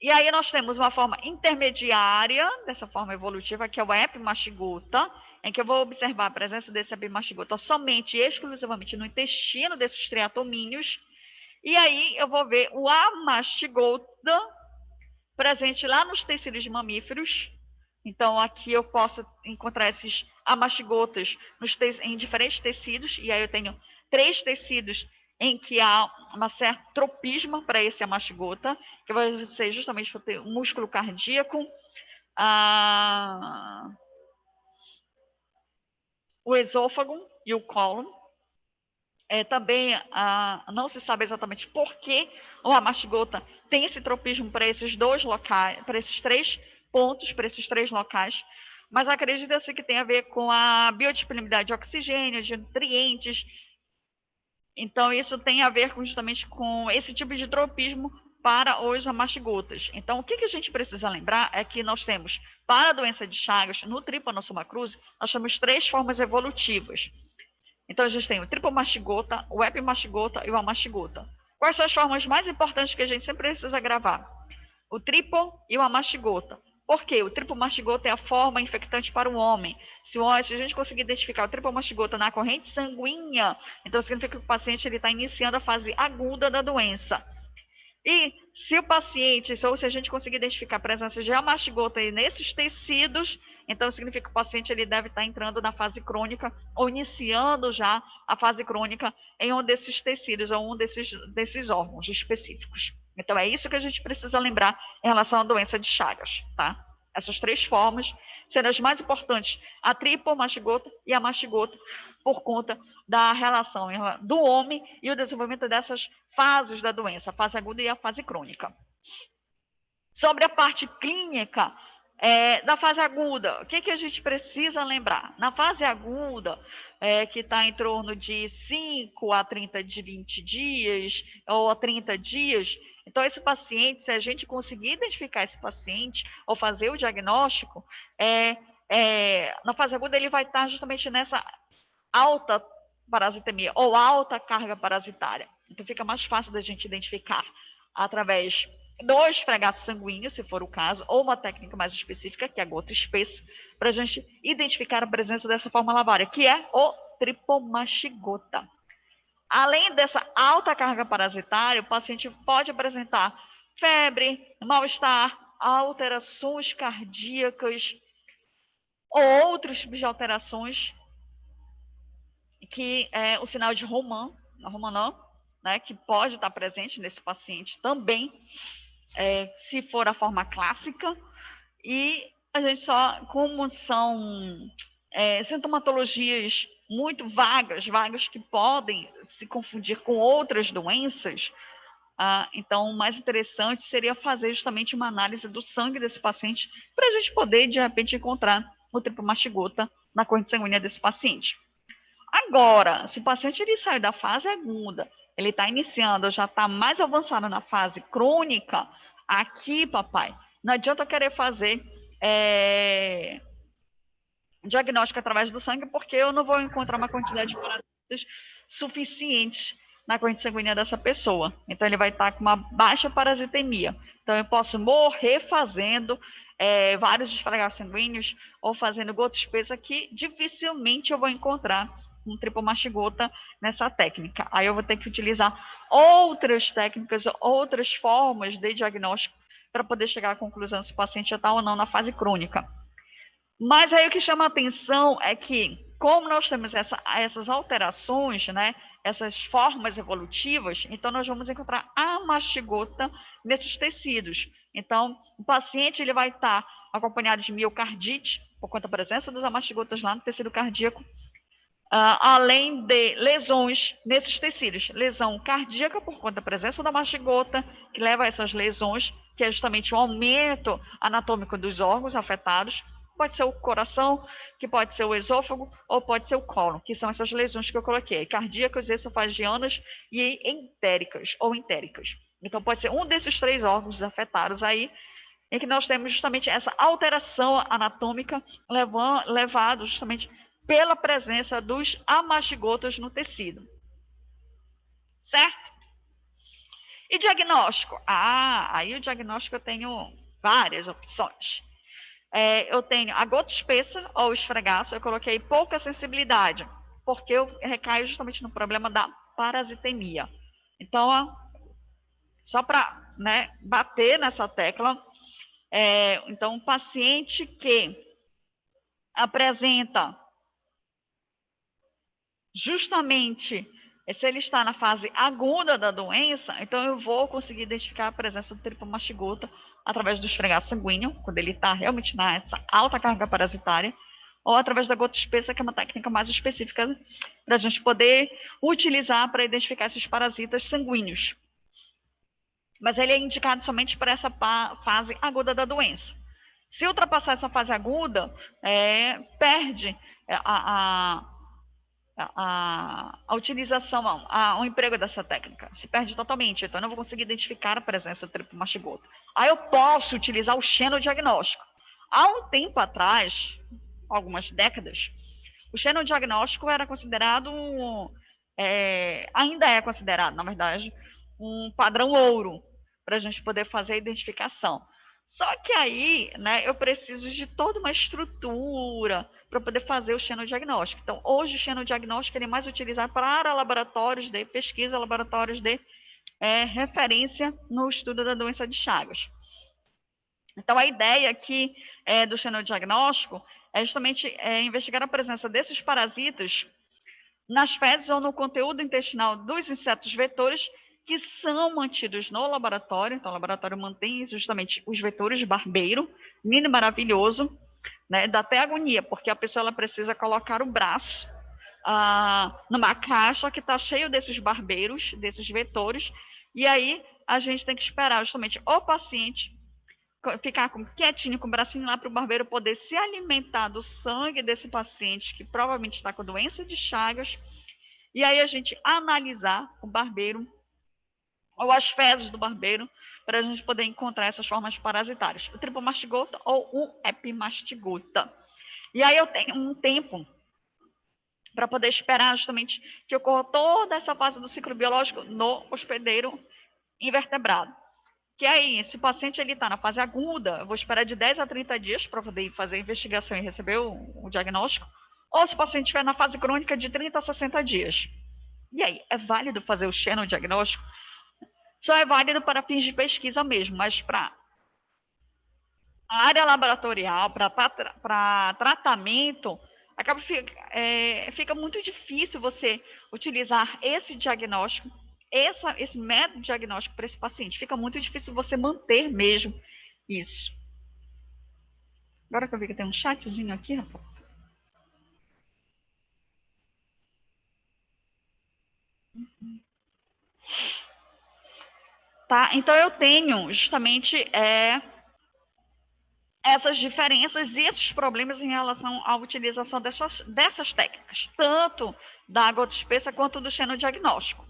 E aí nós temos uma forma intermediária dessa forma evolutiva, que é o epimastigota, em que eu vou observar a presença desse epimastigota somente e exclusivamente no intestino desses triatomíneos. E aí eu vou ver o amastigota presente lá nos tecidos de mamíferos. Então aqui eu posso encontrar esses amastigotas em diferentes tecidos, e aí eu tenho 3 tecidos em que há uma certa tropismo para esse amastigota, que vai ser justamente para ter o músculo cardíaco, o esôfago e o cólon. Também não se sabe exatamente por que o amastigota tem esse tropismo para esses 2 locais, para esses 3 pontos, para esses 3 locais, mas acredita-se que tem a ver com a biodisponibilidade de oxigênio, de nutrientes. Então, isso tem a ver justamente com esse tipo de tropismo para os amastigotas. Então, o que a gente precisa lembrar é que nós temos, para a doença de Chagas, no Trypanosoma cruzi, nós temos 3 formas evolutivas. Então, a gente tem o tripomastigota, o epimastigota e o amastigota. Quais são as formas mais importantes que a gente sempre precisa gravar? O tripo e o amastigota. Por quê? O tripomastigota é a forma infectante para o homem. Se a gente conseguir identificar o tripomastigota na corrente sanguínea, então significa que o paciente está iniciando a fase aguda da doença. E se o paciente, ou se a gente conseguir identificar a presença de amastigota nesses tecidos, então significa que o paciente ele deve estar entrando na fase crônica ou iniciando já a fase crônica em um desses tecidos ou um desses órgãos específicos. Então é isso que a gente precisa lembrar em relação à doença de Chagas, tá? Essas 3 formas sendo as mais importantes, a tripomastigota e a mastigota, por conta da relação do homem e o desenvolvimento dessas fases da doença, a fase aguda e a fase crônica. Sobre a parte clínica da fase aguda, o que a gente precisa lembrar? Na fase aguda, que está em torno de 5 a 20 dias, ou a 30 dias, então esse paciente, se a gente conseguir identificar esse paciente, ou fazer o diagnóstico, na fase aguda ele vai estar justamente nessa alta parasitemia, ou alta carga parasitária. Então fica mais fácil da gente identificar através do esfregaço sanguíneo, se for o caso, ou uma técnica mais específica, que é a gota espessa, para a gente identificar a presença dessa forma lavária, que é o tripomastigota. Além dessa alta carga parasitária, o paciente pode apresentar febre, mal-estar, alterações cardíacas, ou outros tipos de alterações, que é o sinal de Roman, né, que pode estar presente nesse paciente também, se for a forma clássica, e a gente só, como são sintomatologias muito vagas que podem se confundir com outras doenças, então o mais interessante seria fazer justamente uma análise do sangue desse paciente, para a gente poder, de repente, encontrar o tripomastigota na corrente sanguínea desse paciente. Agora, se o paciente ele sai da fase aguda, ele está iniciando, já está mais avançado na fase crônica, aqui, papai, não adianta querer fazer diagnóstico através do sangue, porque eu não vou encontrar uma quantidade de parasitas suficiente na corrente sanguínea dessa pessoa. Então, ele vai estar com uma baixa parasitemia. Então, eu posso morrer fazendo vários esfregaços sanguíneos ou fazendo gota espessa que dificilmente eu vou encontrar um tripomastigota nessa técnica. Aí eu vou ter que utilizar outras técnicas, outras formas de diagnóstico para poder chegar à conclusão se o paciente já está ou não na fase crônica. Mas aí o que chama a atenção é que, como nós temos essas alterações, né, essas formas evolutivas, então nós vamos encontrar a mastigota nesses tecidos. Então, o paciente ele vai estar acompanhado de miocardite, por conta da presença dos amastigotas lá no tecido cardíaco, além de lesões nesses tecidos. Lesão cardíaca por conta da presença da mastigota, que leva a essas lesões, que é justamente o aumento anatômico dos órgãos afetados. Pode ser o coração, que pode ser o esôfago, ou pode ser o cólon, que são essas lesões que eu coloquei, cardíacas, esofagianas e entéricas, ou entéricas. Então, pode ser um desses 3 órgãos afetados aí, em que nós temos justamente essa alteração anatômica levado justamente pela presença dos amastigotas no tecido. Certo? E diagnóstico? Aí o diagnóstico eu tenho várias opções. Eu tenho a gota espessa ou esfregaço, eu coloquei pouca sensibilidade, porque eu recaio justamente no problema da parasitemia. Então, só para bater nessa tecla, então, um paciente que apresenta justamente, se ele está na fase aguda da doença, então eu vou conseguir identificar a presença do tripomastigota através do esfregaço sanguíneo, quando ele está realmente nessa alta carga parasitária, ou através da gota espessa, que é uma técnica mais específica para a gente poder utilizar para identificar esses parasitas sanguíneos. Mas ele é indicado somente para essa fase aguda da doença. Se ultrapassar essa fase aguda, perde a utilização, o emprego dessa técnica. Se perde totalmente, então eu não vou conseguir identificar a presença do tripomastigota. Aí eu posso utilizar o xenodiagnóstico. Há um tempo atrás, algumas décadas, o xenodiagnóstico era considerado, ainda é considerado, na verdade, um padrão ouro para a gente poder fazer a identificação. Só que aí, eu preciso de toda uma estrutura para poder fazer o xenodiagnóstico. Então, hoje o xenodiagnóstico ele é mais utilizado para laboratórios de pesquisa, laboratórios de referência no estudo da doença de Chagas. Então, a ideia aqui do xenodiagnóstico é justamente investigar a presença desses parasitas nas fezes ou no conteúdo intestinal dos insetos vetores que são mantidos no laboratório. Então, o laboratório mantém justamente os vetores barbeiro, lindo, maravilhoso, dá até agonia, porque a pessoa ela precisa colocar o braço numa caixa que está cheio desses barbeiros, desses vetores, e aí a gente tem que esperar justamente o paciente ficar quietinho com o bracinho lá para o barbeiro poder se alimentar do sangue desse paciente que provavelmente está com doença de Chagas, e aí a gente analisar o barbeiro ou as fezes do barbeiro para a gente poder encontrar essas formas parasitárias, o tripomastigota ou o epimastigota. E aí eu tenho um tempo para poder esperar justamente que ocorra toda essa fase do ciclo biológico no hospedeiro invertebrado. Que aí, se o paciente está na fase aguda, eu vou esperar de 10 a 30 dias para poder fazer a investigação e receber o diagnóstico, ou se o paciente estiver na fase crônica, de 30 a 60 dias. E aí, é válido fazer o xenodiagnóstico? Só é válido para fins de pesquisa mesmo, mas para a área laboratorial, para tratamento, fica muito difícil você utilizar esse diagnóstico, esse método diagnóstico para esse paciente. Fica muito difícil você manter mesmo isso. Agora que eu vi que tem um chatzinho aqui, rapaz. Tá? Então, eu tenho justamente essas diferenças e esses problemas em relação à utilização dessas técnicas, tanto da gota espessa quanto do xenodiagnóstico.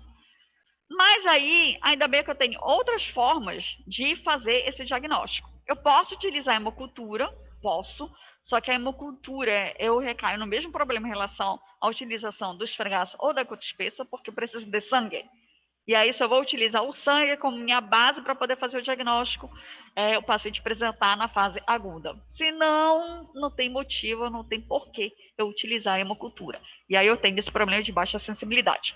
Mas aí, ainda bem que eu tenho outras formas de fazer esse diagnóstico. Eu posso utilizar a hemocultura, posso, só que a hemocultura, eu recaio no mesmo problema em relação à utilização do esfregaço ou da gota espessa, porque eu preciso de sangue. E aí, se eu vou utilizar o sangue como minha base para poder fazer o diagnóstico, o paciente apresentar na fase aguda. Se não, não tem motivo, não tem porquê eu utilizar a hemocultura. E aí eu tenho esse problema de baixa sensibilidade.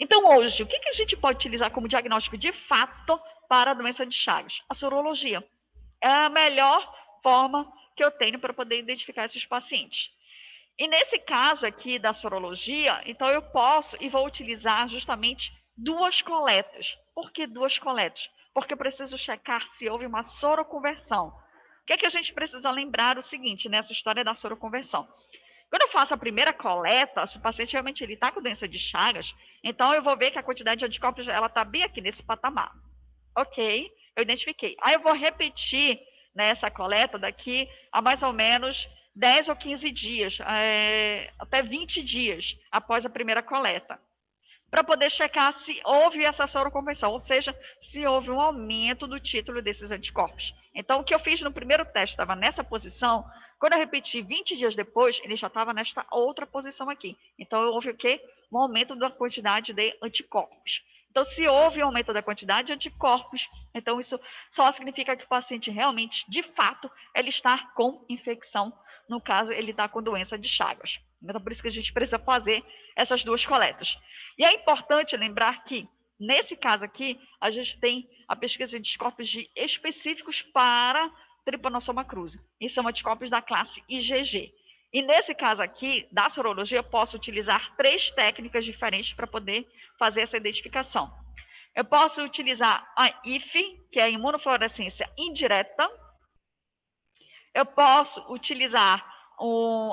Então, hoje, o que a gente pode utilizar como diagnóstico de fato para a doença de Chagas? A sorologia. É a melhor forma que eu tenho para poder identificar esses pacientes. E nesse caso aqui da sorologia, então eu posso e vou utilizar justamente duas coletas. Por que duas coletas? Porque eu preciso checar se houve uma soroconversão. O que a gente precisa lembrar o seguinte, nessa história da soroconversão? Quando eu faço a primeira coleta, se o paciente realmente está com doença de Chagas, então eu vou ver que a quantidade de anticorpos ela está bem aqui nesse patamar. Ok, eu identifiquei. Aí eu vou repetir nessa coleta daqui a mais ou menos 10 ou 15 dias, até 20 dias após a primeira coleta, para poder checar se houve essa soroconversão, ou seja, se houve um aumento do título desses anticorpos. Então, o que eu fiz no primeiro teste estava nessa posição, quando eu repeti 20 dias depois, ele já estava nesta outra posição aqui. Então, houve o quê? Um aumento da quantidade de anticorpos. Então, se houve um aumento da quantidade de anticorpos, então isso só significa que o paciente realmente, de fato, ele está com infecção. No caso, ele está com doença de Chagas. Então, por isso que a gente precisa fazer essas duas coletas. E é importante lembrar que, nesse caso aqui, a gente tem a pesquisa de anticorpos específicos para Trypanosoma cruzi. E são anticorpos da classe IgG. E nesse caso aqui, da sorologia, eu posso utilizar 3 técnicas diferentes para poder fazer essa identificação. Eu posso utilizar a IFI, que é a imunofluorescência indireta. Eu posso utilizar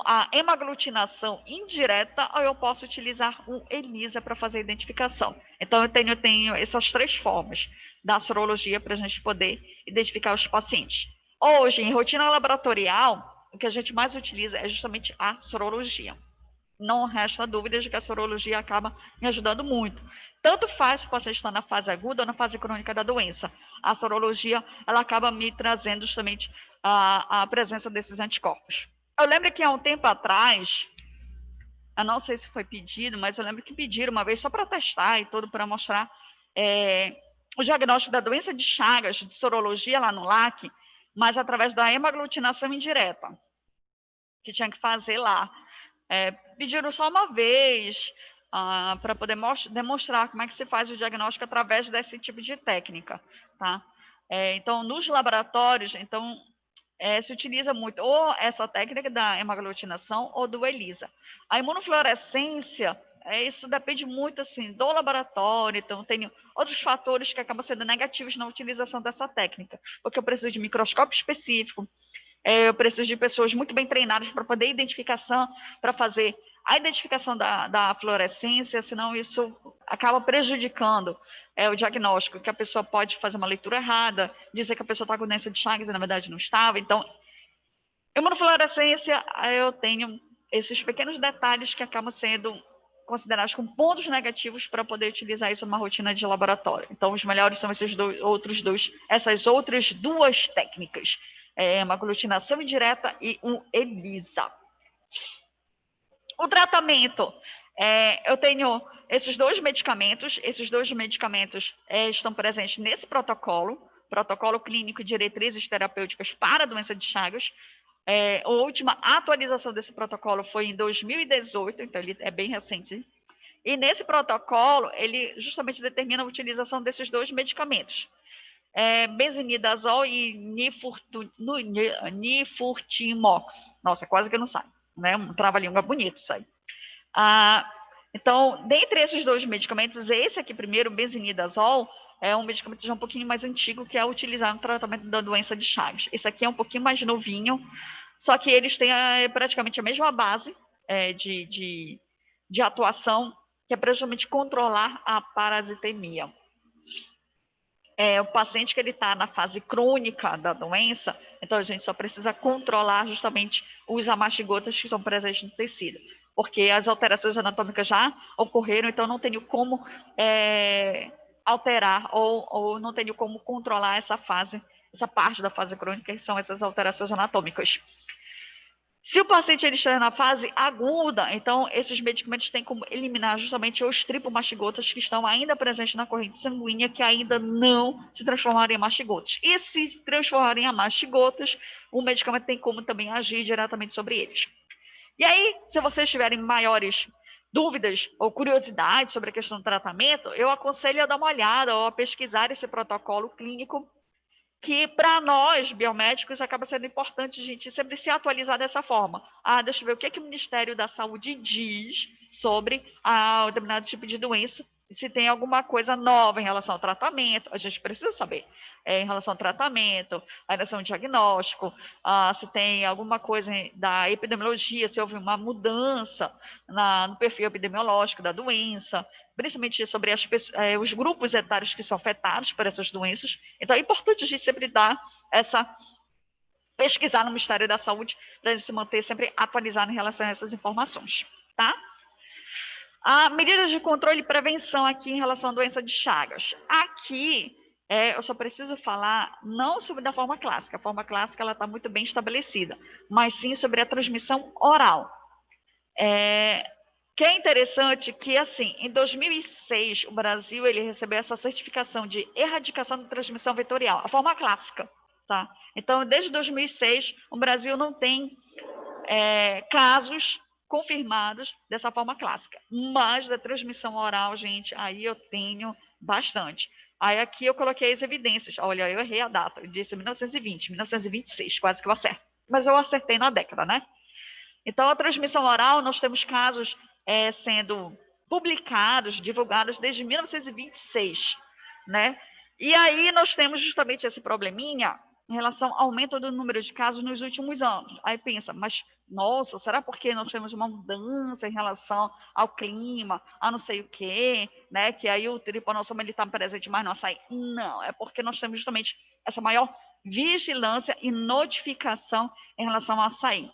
a hemaglutinação indireta, ou eu posso utilizar o ELISA para fazer a identificação. Então, eu tenho essas 3 formas da sorologia para a gente poder identificar os pacientes. Hoje, em rotina laboratorial, o que a gente mais utiliza é justamente a sorologia. Não resta dúvida de que a sorologia acaba me ajudando muito. Tanto faz se o paciente está na fase aguda ou na fase crônica da doença. A sorologia, ela acaba me trazendo justamente a presença desses anticorpos. Eu lembro que há um tempo atrás, eu não sei se foi pedido, mas eu lembro que pediram uma vez só para testar e tudo, para mostrar o diagnóstico da doença de Chagas, de sorologia lá no LAC, mas através da hemaglutinação indireta, que tinha que fazer lá. Pediram só uma vez para poder demonstrar como é que se faz o diagnóstico através desse tipo de técnica, tá? Então, nos laboratórios, então, se utiliza muito ou essa técnica da hemaglutinação ou do ELISA. A imunofluorescência, isso depende muito assim do laboratório, então tem outros fatores que acabam sendo negativos na utilização dessa técnica, porque eu preciso de microscópio específico, eu preciso de pessoas muito bem treinadas para poder para fazer a identificação da fluorescência, senão isso acaba prejudicando o diagnóstico, que a pessoa pode fazer uma leitura errada, dizer que a pessoa está com doença de Chagas e na verdade não estava. Então, imunofluorescência, eu tenho esses pequenos detalhes que acabam sendo considerados como pontos negativos para poder utilizar isso numa rotina de laboratório. Então, os melhores são essas outras duas técnicas, uma aglutinação indireta e um ELISA. O tratamento, eu tenho esses dois medicamentos estão presentes nesse protocolo clínico e diretrizes terapêuticas para a doença de Chagas. A última atualização desse protocolo foi em 2018, então ele é bem recente. E nesse protocolo, ele justamente determina a utilização desses dois medicamentos. Benzenidazol e nifurtimox. Nossa, quase que não sai, né? Um trava-língua bonito isso aí. Então, dentre esses dois medicamentos, esse aqui primeiro, benzenidazol, é um medicamento já um pouquinho mais antigo, que é utilizado no tratamento da doença de Chagas. Esse aqui é um pouquinho mais novinho, só que eles têm praticamente a mesma base de atuação, que é para justamente controlar a parasitemia. O paciente que ele está na fase crônica da doença, então a gente só precisa controlar justamente os amastigotas que estão presentes no tecido, porque as alterações anatômicas já ocorreram, então não tenho como alterar ou não tenho como controlar essa fase essa parte da fase crônica, que são essas alterações anatômicas. Se o paciente ele estiver na fase aguda, então esses medicamentos têm como eliminar justamente os tripomastigotas que estão ainda presentes na corrente sanguínea, que ainda não se transformaram em mastigotas. E se transformarem em mastigotas, o medicamento tem como também agir diretamente sobre eles. E aí, se vocês tiverem maiores dúvidas ou curiosidades sobre a questão do tratamento, eu aconselho a dar uma olhada ou a pesquisar esse protocolo clínico, que para nós, biomédicos, acaba sendo importante a gente sempre se atualizar dessa forma. Deixa eu ver o que o Ministério da Saúde diz sobre um determinado tipo de doença, se tem alguma coisa nova em relação ao tratamento, a gente precisa saber, em relação ao tratamento, a relação ao diagnóstico, se tem alguma coisa da epidemiologia, se houve uma mudança no perfil epidemiológico da doença, principalmente sobre os grupos etários que são afetados por essas doenças. Então, é importante a gente sempre dar pesquisar no Ministério da Saúde para se manter sempre atualizado em relação a essas informações, tá? Medidas de controle e prevenção aqui em relação à doença de Chagas. Aqui, eu só preciso falar não sobre da forma clássica. A forma clássica ela está muito bem estabelecida, mas sim sobre a transmissão oral. Que é interessante que, assim, em 2006, o Brasil ele recebeu essa certificação de erradicação da transmissão vetorial, a forma clássica, tá? Então, desde 2006, o Brasil não tem casos confirmados dessa forma clássica, mas da transmissão oral, gente, aí eu tenho bastante. Aí aqui eu coloquei as evidências. Olha, eu errei a data, eu disse 1920, 1926, quase que eu acerto. Mas eu acertei na década, né? Então, a transmissão oral, nós temos casos sendo publicados, divulgados desde 1926, né? E aí nós temos justamente esse probleminha em relação ao aumento do número de casos nos últimos anos. Aí pensa, mas, nossa, será porque nós temos uma mudança em relação ao clima, a não sei o quê, né? Que aí o tripanossoma está presente mais no açaí. Não, é porque nós temos justamente essa maior vigilância e notificação em relação ao açaí.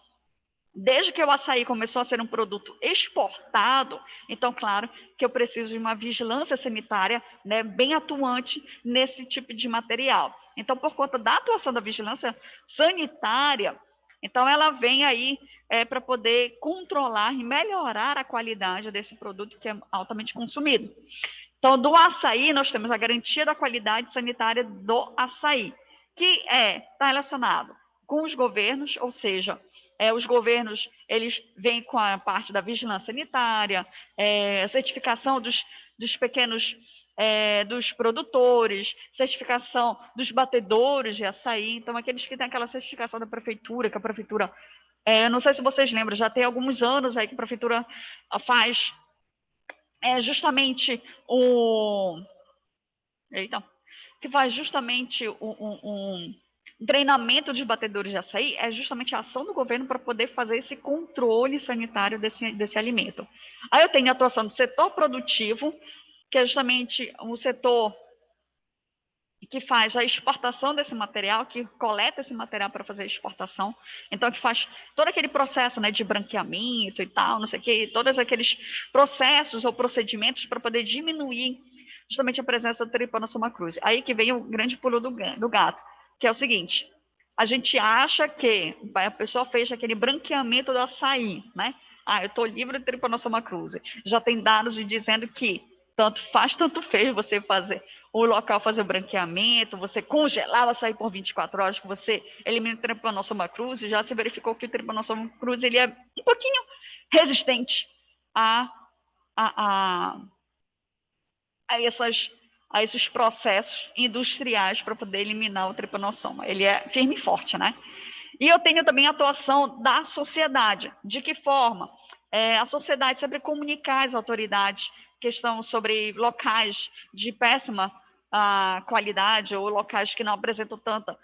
Desde que o açaí começou a ser um produto exportado, então, claro, que eu preciso de uma vigilância sanitária, né, bem atuante nesse tipo de material. Então, por conta da atuação da vigilância sanitária, então ela vem aí para poder controlar e melhorar a qualidade desse produto que é altamente consumido. Então, do açaí, nós temos a garantia da qualidade sanitária do açaí, que está relacionado com os governos, ou seja, os governos eles vêm com a parte da vigilância sanitária, a certificação dos pequenos dos produtores, certificação dos batedores de açaí. Então, aqueles que têm aquela certificação da prefeitura, que a prefeitura, não sei se vocês lembram, já tem alguns anos aí que a prefeitura faz justamente que faz justamente um treinamento dos batedores de açaí, é justamente a ação do governo para poder fazer esse controle sanitário desse alimento. Aí eu tenho a atuação do setor produtivo, que é justamente o setor que faz a exportação desse material, que coleta esse material para fazer a exportação, então que faz todo aquele processo, né, de branqueamento e tal, não sei o quê, todos aqueles processos ou procedimentos para poder diminuir justamente a presença do Trypanosoma cruzi. Aí que vem o grande pulo do gato, que é o seguinte: a gente acha que a pessoa fez aquele branqueamento do açaí, né? Eu estou livre do Trypanosoma cruzi. Já tem dados dizendo que tanto faz, tanto fez você fazer o local, fazer o branqueamento, você congelar o açaí por 24 horas, que você elimina o Trypanosoma cruzi. Já se verificou que o Trypanosoma cruzi ele é um pouquinho resistente a esses processos industriais para poder eliminar o tripanossoma. Ele é firme e forte, né? E eu tenho também a atuação da sociedade. De que forma? A sociedade sempre comunicar às autoridades questão sobre locais de péssima qualidade ou locais que não apresentam tanta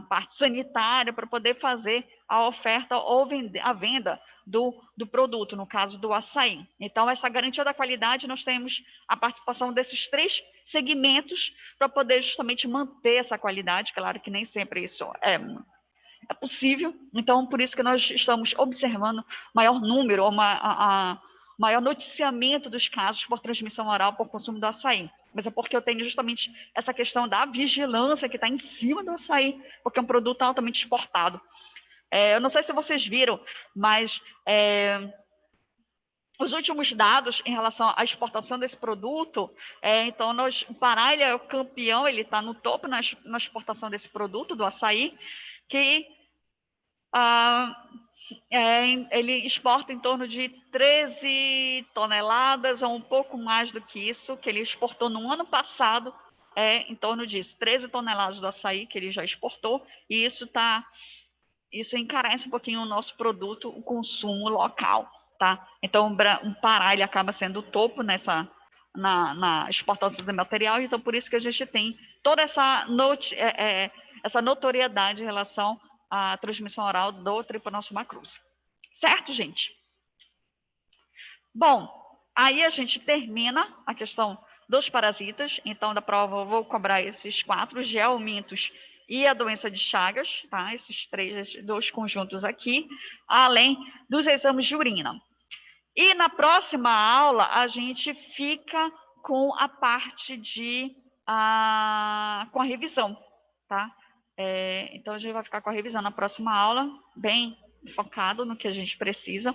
parte sanitária para poder fazer a oferta ou a venda do produto, no caso do açaí. Então, essa garantia da qualidade, nós temos a participação desses 3 segmentos para poder justamente manter essa qualidade. Claro que nem sempre isso é possível, então, por isso que nós estamos observando maior número, maior noticiamento dos casos por transmissão oral por consumo do açaí. mas é porque eu tenho justamente essa questão da vigilância que está em cima do açaí, porque é um produto altamente exportado. Eu não sei se vocês viram, mas os últimos dados em relação à exportação desse produto, então, o Pará, ele é o campeão, ele está no topo na exportação desse produto, do açaí, que ele exporta em torno de 13 toneladas, ou um pouco mais do que isso, que ele exportou no ano passado, em torno disso, 13 toneladas do açaí que ele já exportou, e isso encarece um pouquinho o nosso produto, o consumo local, tá? Então, o Pará, ele acaba sendo o topo na exportação de material, então por isso que a gente tem toda essa notoriedade em relação à transmissão oral do Trypanosoma cruzi. Certo, gente? Bom, aí a gente termina a questão dos parasitas, então da prova eu vou cobrar esses 4, geomintos e a doença de Chagas, tá? Esses 2 conjuntos aqui, além dos exames de urina. E na próxima aula a gente fica com a parte com a revisão, tá? Então a gente vai ficar com a revisão na próxima aula, bem focado no que a gente precisa,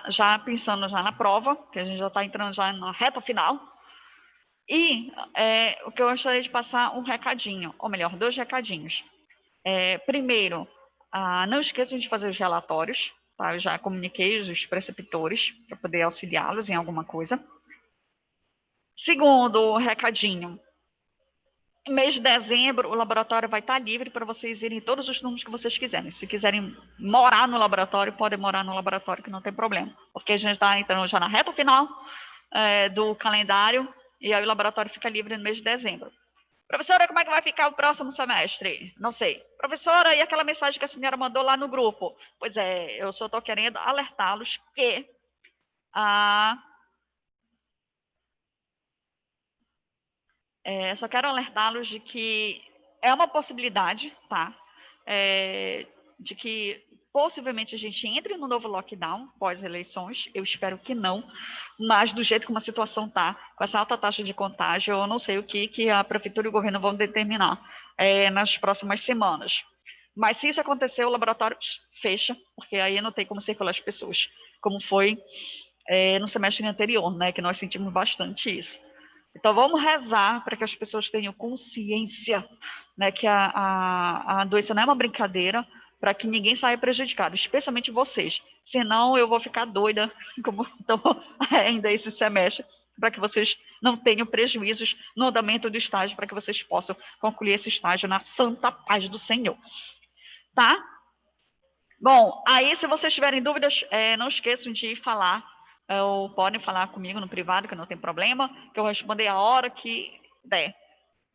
já pensando já na prova, que a gente já está entrando já na reta final. E o que eu gostaria de passar um recadinho, ou melhor, 2 recadinhos. Primeiro, não esqueçam de fazer os relatórios, tá? Eu já comuniquei os preceptores para poder auxiliá-los em alguma coisa. Segundo recadinho, no mês de dezembro, o laboratório vai estar livre para vocês irem todos os números que vocês quiserem. Se quiserem morar no laboratório, podem morar no laboratório, que não tem problema. Porque a gente está entrando já na reta final do calendário, e aí o laboratório fica livre no mês de dezembro. Professora, como é que vai ficar o próximo semestre? Não sei. Professora, e aquela mensagem que a senhora mandou lá no grupo? Pois é, eu só estou querendo alertá-los que só quero alertá-los de que é uma possibilidade, tá? De que possivelmente a gente entre no novo lockdown pós-eleições, eu espero que não, mas do jeito como a situação está, com essa alta taxa de contágio, eu não sei o que a prefeitura e o governo vão determinar nas próximas semanas. Mas se isso acontecer, o laboratório fecha, porque aí não tem como circular as pessoas, como foi no semestre anterior, né, que nós sentimos bastante isso. Então, vamos rezar para que as pessoas tenham consciência, né, que a doença não é uma brincadeira, para que ninguém saia prejudicado, especialmente vocês. Senão, eu vou ficar doida, como estou ainda esse semestre, para que vocês não tenham prejuízos no andamento do estágio, para que vocês possam concluir esse estágio na santa paz do Senhor. Tá? Bom, aí se vocês tiverem dúvidas, não esqueçam de falar, ou podem falar comigo no privado, que não tem problema, que eu vou responder a hora que der.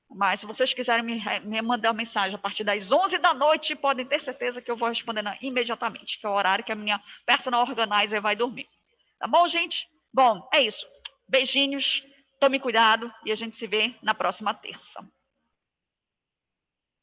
Mas se vocês quiserem me mandar uma mensagem a partir das 11 da noite, podem ter certeza que eu vou respondendo imediatamente, que é o horário que a minha personal organizer vai dormir. Tá bom, gente? Bom, é isso. Beijinhos, tome cuidado e a gente se vê na próxima terça.